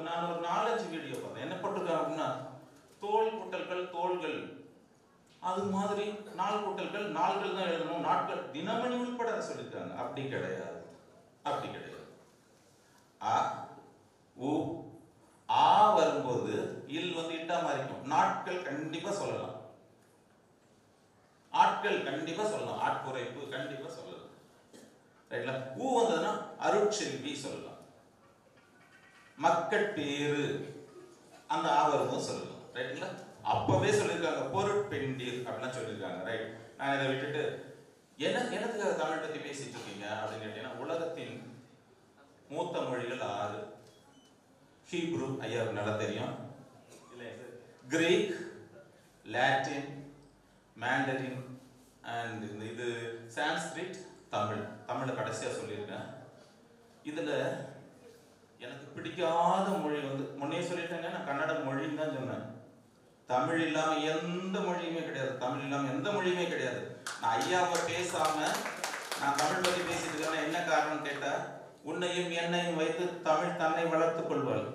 நான் ஒரு 4-5 வீடியோ பார்த்தேன். என்ன போட்டிருக்காங்க அப்படின்னா, தோல் கூட்டல்கள் தோள்கள், அது மாதிரி நாள் கூட்டல்கள் நாள்கள் தான் எழுதணும், நாட்கள் தினமணி உட்பட சொல்லியிருக்காங்க. அப்படி கிடையாது, அப்படி கிடையாது. ஆ ஊ ஆ வரும்போது இல் வந்து இட்டா மாறிக்கும். நாட்கள் கண்டிப்பா சொல்லலாம், ஆட்கள் கண்டிப்பா சொல்லலாம், ஆட்குறைப்பு கண்டிப்பா சொல்லலாம். ரைட்ல ஊ வந்ததுன்னா அருட்செல்வி சொல்லலாம், மக்கள் பேரு அந்த ஆ வரும்போது சொல்லலாம். ரைட்ல அப்பவே சொல்லியிருக்காங்க பொருட்பெண்டீர் அப்படிலாம் சொல்லியிருக்காங்க. ரைட், நான் இதை விட்டுட்டு எனத்துக்காக தமிழ் பத்தி பேசிட்டு இருக்கீங்க அப்படின்னு கேட்டீங்கன்னா, உலகத்தின் மூத்த மொழிகள் 6. ஹீப்ரு ஐயாவுக்கு நல்லா தெரியும், கிரீக், லாட்டின், மேண்டரின் அண்ட் இது சான்ஸ்கிரிட், தமிழை கடைசியா சொல்லியிருக்கேன். இதுல எனக்கு பிடிக்காத மொழி வந்து முன்னே சொல்லிட்டேங்க, நான் கன்னட மொழின்னு தான் சொன்னேன். தமிழ் இல்லாம எந்த மொழியுமே கிடையாது, தமிழ் இல்லாம எந்த மொழியுமே கிடையாது. நான் ஐயாவை பேசாம நான் தமிழ் பத்தி பேசிட்டு இருக்கேன். என்ன காரணம் கேட்டா, உன்னையும் என்னையும் வைத்து தமிழ் தன்னை வளர்த்துக் கொள்வாள்.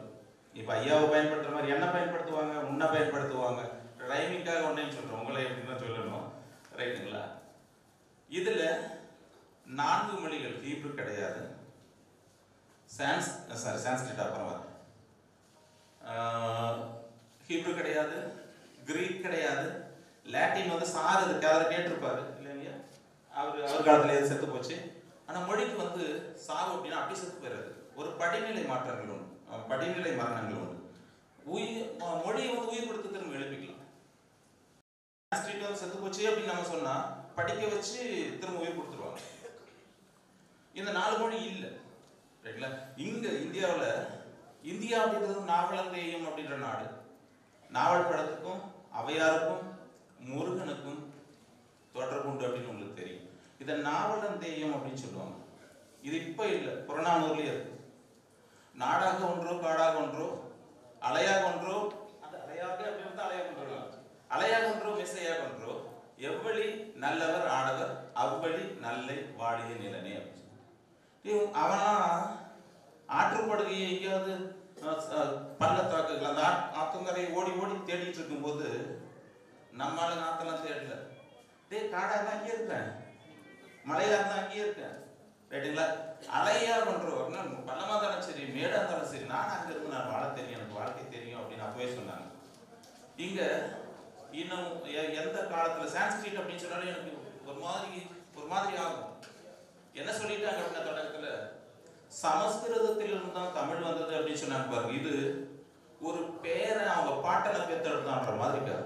இப்ப ஐயாவை பயன்படுத்துற மாதிரி என்ன பயன்படுத்துவாங்க, உன்னை பயன்படுத்துவாங்க. ரைமிங்காக ஒன்னையும் சொல்றோம், உங்களை எப்படின்னு தான் சொல்லணும். ரைட்டுங்களா? இதுல 4 மொழிகள், ஹீப்ரு கிடையாது, சான்ஸ்கிரிட் அப்புறம் வர, ஹீப்ரு கிடையாது, கிரீக் கிடையாது, லாட்டின் வந்து சார் இருக்கு, அதை கேட்டிருப்பாரு இல்லைங்க, அவர் காலத்துல எது செத்து போச்சு. ஆனா மொழிக்கு வந்து சாவு அப்படின்னா அப்படி செத்து போயிடுறது. ஒரு படிநிலை மாற்றங்கள் உண்டு, படிநிலை மரணங்கள் உண்டு. மொழியை வந்து உயிர் கொடுத்து திரும்ப எழுப்பிக்கலாம். சான்ஸ்கிரிட் வந்து செத்து போச்சு அப்படின்னு நம்ம சொன்னா படிக்க வச்சு திரும்ப உயிர் கொடுத்துருவாங்க. இந்த 4 மொழி இல்லை. ரைட்ல இங்க இந்தியா அப்படின்றது நாவலந்தேயம் அப்படின்ற நாடு. நாவல் படத்துக்கும் அவையாருக்கும் முருகனுக்கும் தொடர்பு உண்டு அப்படின்னு உங்களுக்கு தெரியும். இதை நாவலந்தேயம் அப்படின்னு சொல்லுவாங்க. இது இப்ப இல்லை, புறநானூர்லயே இருக்கு. நாடாக ஒன்றோ காடாக ஒன்றோ அலையாக ஒன்றோ, அந்த அலையாக அப்படின்னு அலையாக ஒன்றோ, அலையாக ஒன்றோ மெசையாக ஒன்றோ, எவ்வளி நல்லவர் ஆடவர் அவ்வளி நல்லை வாடிய நிலனே அப்படின்னு. அவனா ஆற்றுப்படுகையை எங்கேயாவது பள்ளத்தாக்குகள் அந்த ஆத்தங்கரையை ஓடி ஓடி தேடிட்டு இருக்கும் போது நம்மளால நாத்தெல்லாம் தேடல. காடா தான் அங்கேயே இருக்கேன், மலையா இருந்தா அங்கேயே இருக்கேன். ரைட்டுங்களா? அலையா பண்றோம், பள்ளமா தானே சரி, மேடா இருந்தாலும் சரி, நான் அங்க இருந்து நான் வாழ தெரியும், எனக்கு வாழ்க்கை தெரியும் அப்படின்னு அப்பவே சொன்னாங்க. இங்க இன்னும் எந்த காலத்துல சான்ஸ்கிரிட் அப்படின்னு சொன்னாலும் எனக்கு ஒரு மாதிரி ஆகும். என்ன சொல்லிட்டாங்க அப்படின்னா, தொடக்கத்துல சமஸ்கிருதத்திலிருந்து தான் தமிழ் வந்தது அப்படின்னு சொன்னாங்க பாருங்க. இது ஒரு பேரை அவங்க பாட்டனை பெற்றெடுத்தான்ற மாதிரி இருக்காது.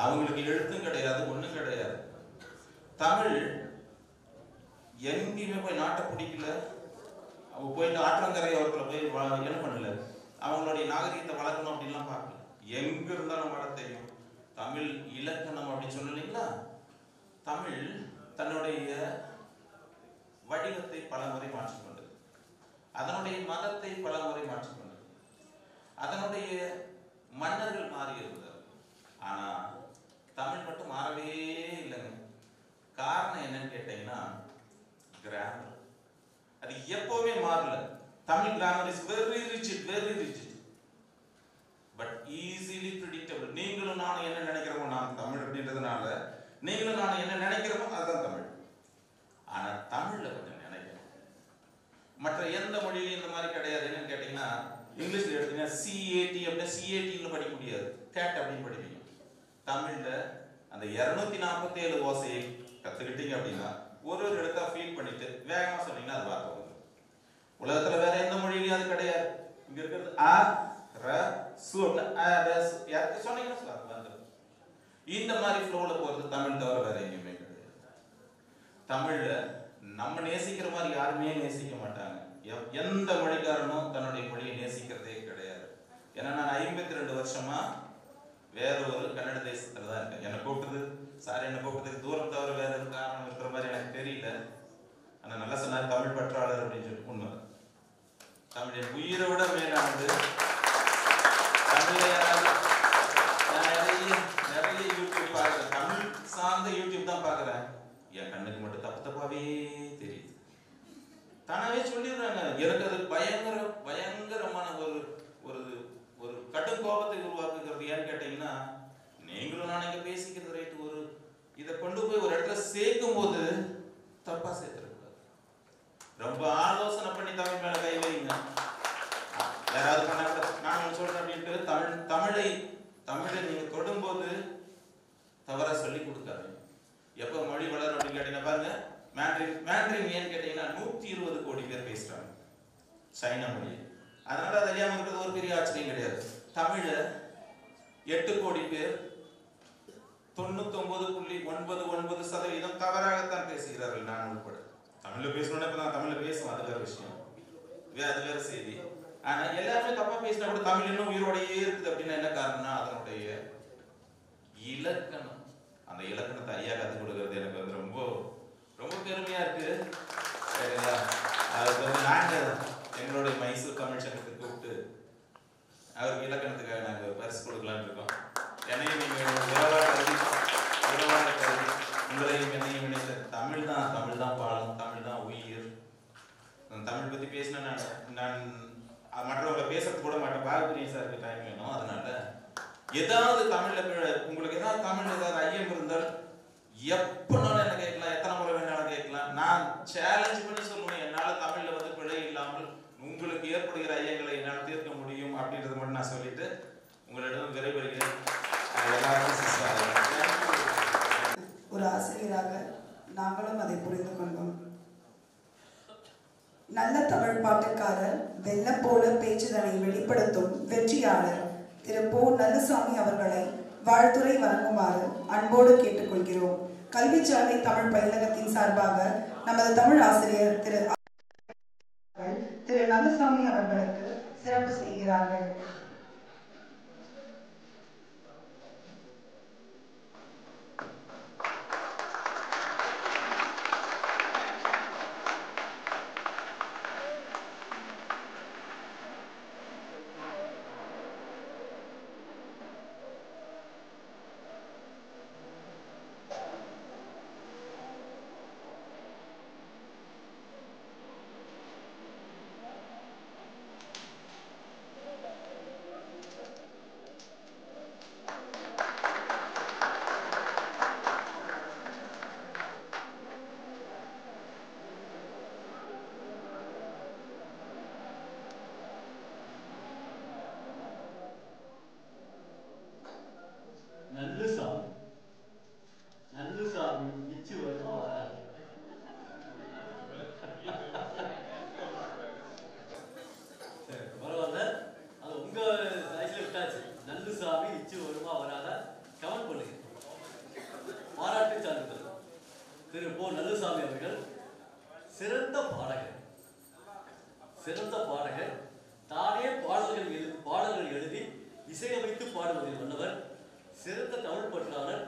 அவங்களுக்கு எழுத்தும் கிடையாது, ஒண்ணும் கிடையாது. தமிழ் எங்கேயுமே போய் நாட்டை பிடிக்கல, அவங்க போயிட்டு ஆற்றங்கரை ஓரத்துல போய் என்ன பண்ணல, அவங்களுடைய நாகரிகத்தை வளர்க்கணும் அப்படின்லாம் பார்க்கல. எங்க இருந்தாலும் வளர தெரியும். தமிழ் இலக்கணம் அப்படின்னு சொன்னீங்களா, தமிழ் தன்னுடைய வடிவத்தை பல முறை மாற்றிக்கொண்டது, அதனுடைய மதத்தை பல முறை மாற்றிக்கொண்டது, அதனுடைய மன்னர்கள் மாறி இருந்தார். ஆனா தமிழ் மட்டும் மாறவே இல்லைங்க. காரணம் என்னன்னு கேட்டீங்கன்னா, கிராமர். அது எப்பவுமே மாறல. Tamil grammar is very rigid but easily predictable. நீங்களும் நானும் என்ன நினைக்கிறோமோ, நான் தமிழ் அப்படின்றதுனால நீங்களும் நானும் என்ன நினைக்கிறோமோ அதுதான் தமிழ். ஆனா தமிழ்ல கொஞ்சம் நினைக்கிறோம். மற்ற எந்த மொழியிலும் இந்த மாதிரி கிடையாது. என்னன்னு கேட்டீங்கன்னா, இங்கிலீஷ்ல எடுத்தீங்கன்னா CAT அப்படின்னா CAT படிக்க முடியாது, கேட் அப்படின்னு படிப்பீங்க. தமிழ்ல அந்த 247 ஓசையை கத்துக்கிட்டீங்க அப்படின்னா ஒரு இடத்த ஃபீல் பண்ணிட்டு வேகமா சொன்னீங்கன்னா அது வார்த்தை வரும். உலகத்துல வேற எந்த மொழியிலையும் அது கிடையாது. இங்க இருக்கிறது அ ர சு யாருக்கு சொன்னீங்கன்னா வந்துடும். இந்த மாதிரி ஃப்ளோல போறது தமிழ் தவிர வேற எங்கேயுமே கிடையாது. தமிழ்ல நம்ம நேசிக்கிற மாதிரி யாருமே நேசிக்க மாட்டாங்க. எந்த மொழிக்காரனும் தன்னுடைய மொழியை நேசிக்கிறதே கிடையாது. ஏன்னா நான் 52 வருஷமா வேற ஒரு கன்னட தேசத்துல தான் இருக்கேன். என்னை கூப்பிட்டது சார், என்னை கூப்பிட்டதுக்கு தூரம் தவிர வேற எதுவும் காரணம் இருக்கிற மாதிரி எனக்கு தெரியல. ஆனா நல்லா சொன்னார், தமிழ் பற்றாளர் அப்படின்னு சொல்லி. உண்மை, தமிழ் என் உயிரை விட மேலானது. தமிழ்ல நிறைய யூடியூப் பார்க்குறேன், தமிழ் சார்ந்த யூடியூப் தான் பார்க்குறேன். என் கண்ணுக்கு மட்டும் தப்பு தப்பாவே தெரியுது. தானாவே சொல்லிடுறாங்க. எனக்கு அது பயங்கரமான ஒரு ஒரு கடும் கோபத்தை உருவாக்குகிறது. ஏன்னு கேட்டீங்கன்னா, நீங்களும் நான் இங்க பேசிக்கிறது ரைட்டு, ஒரு இதை கொண்டு போய் ஒரு இடத்துல சேர்க்கும் போது தப்பா சேர்த்துருக்கூடாது. ரொம்ப ஆலோசனை பண்ணி தமிழ் மேல கை வைங்க. யாராவது பண்ண கூட நான் சொல்றேன் அப்படின்ட்டு தமிழை நீங்க தொடும்போது தவறா சொல்லி கொடுக்காது. எப்ப மொழி வளரும் அப்படின்னு கேட்டீங்கன்னா பாருங்க, மேண்ட்ரின் ஏன்னு கேட்டீங்கன்னா 120 கோடி பேர் பேசுறாங்க சைனா மொழி. அதனால அது அறியாம இருக்கிறது ஒரு பெரிய ஆச்சரியம் கிடையாது. தமிழ 8 கோடி பேர் 99.99% தவறாகத்தான் பேசுகிறார்கள், நான் உட்பட. தமிழ்ல பேசணும்னா இப்ப நான் தமிழ்ல பேசுவேன், அது வேற விஷயம், அது வேற செய்தி. ஆனா எல்லாருமே தப்பா பேசினா கூட தமிழ் இன்னும் உயிரோடையே இருக்குது. அப்படின்னா என்ன காரணம்னா அதனுடைய இலக்கணம். அந்த இலக்கணத்தை ஐயா கற்றுக் கொடுக்கறது எனக்கு வந்து ரொம்ப ரொம்ப பெருமையா இருக்கு. சரிங்களா? அதுக்கு வந்து நாங்க எங்களுடைய மைசூர் தமிழ் சங்கத்துக்கு கூப்பிட்டு அவருக்கு இலக்கணத்துக்காக நாங்கள் பரிசு கொடுக்கலான்னு இருக்கோம். என்னையும் நீங்கள் உறவாட கருதி உங்களையும் என்னையும் இணைத்த தமிழ் தான் பாலம், தமிழ் தான் உயிர். தமிழ் பற்றி பேசினா நான் மற்றவங்களை பேசுறது கூட மாட்டேன். பாரதிய சாருக்கு டைம் வேணும். அதனால ஏதாவது தமிழ்ல உங்களுக்கு ஏதாவது தமிழ்ல ஏதாவது ஐயம் இருந்தால் எப்பனாலும் என்ன கேட்கலாம், எத்தனை முறை வேணாலும் கேட்கலாம். நான் சேலஞ்ச் பண்ணி சொல்லுவேன், என்னால தமிழ்ல வந்து பிழை இல்லாமல் உங்களுக்கு ஏற்படுகிற ஐயங்களை என்னால் தீர்க்க முடியும் அப்படின்றத மட்டும் நான் சொல்லிட்டு உங்களிடம் விரைவருகிறேன். ஒரு ஆசிரியராக நாங்களும் அதை புரிந்து கொண்டோம். நல்ல தமிழ் பாட்டுக்காரர், வெள்ளம் போல பேச்சுதனை வெளிப்படுத்தும் வெற்றியாளர் திரு பொ. நல்லசாமி அவர்களை வாழ்த்துரை வழங்குமாறு அன்போடு கேட்டுக்கொள்கிறோம். கல்விச்சாலை தமிழ் பயிலகத்தின் சார்பாக நமது தமிழ் ஆசிரியர் திரு நல்லசாமி அவர்களுக்கு சிறப்பு செய்கிறார்கள். நல்லுசாமி இச்சு வருமா வராது. சரி பரவாயில்ல, அது உங்க வயசுல விட்டாச்சு. நல்லுசாமி இச்சு வருமா வராத கமெண்ட் பண்ணுங்க. பாராட்டு சான்றிதழ் திரு பொ. நல்லுசாமி அவர்கள் சிறந்த பாடகர், தானே பாடல்கள் எழுதி இசையமைத்து பாடுவதில் வல்லவர், சிறந்த தமிழ் பற்றாளர்,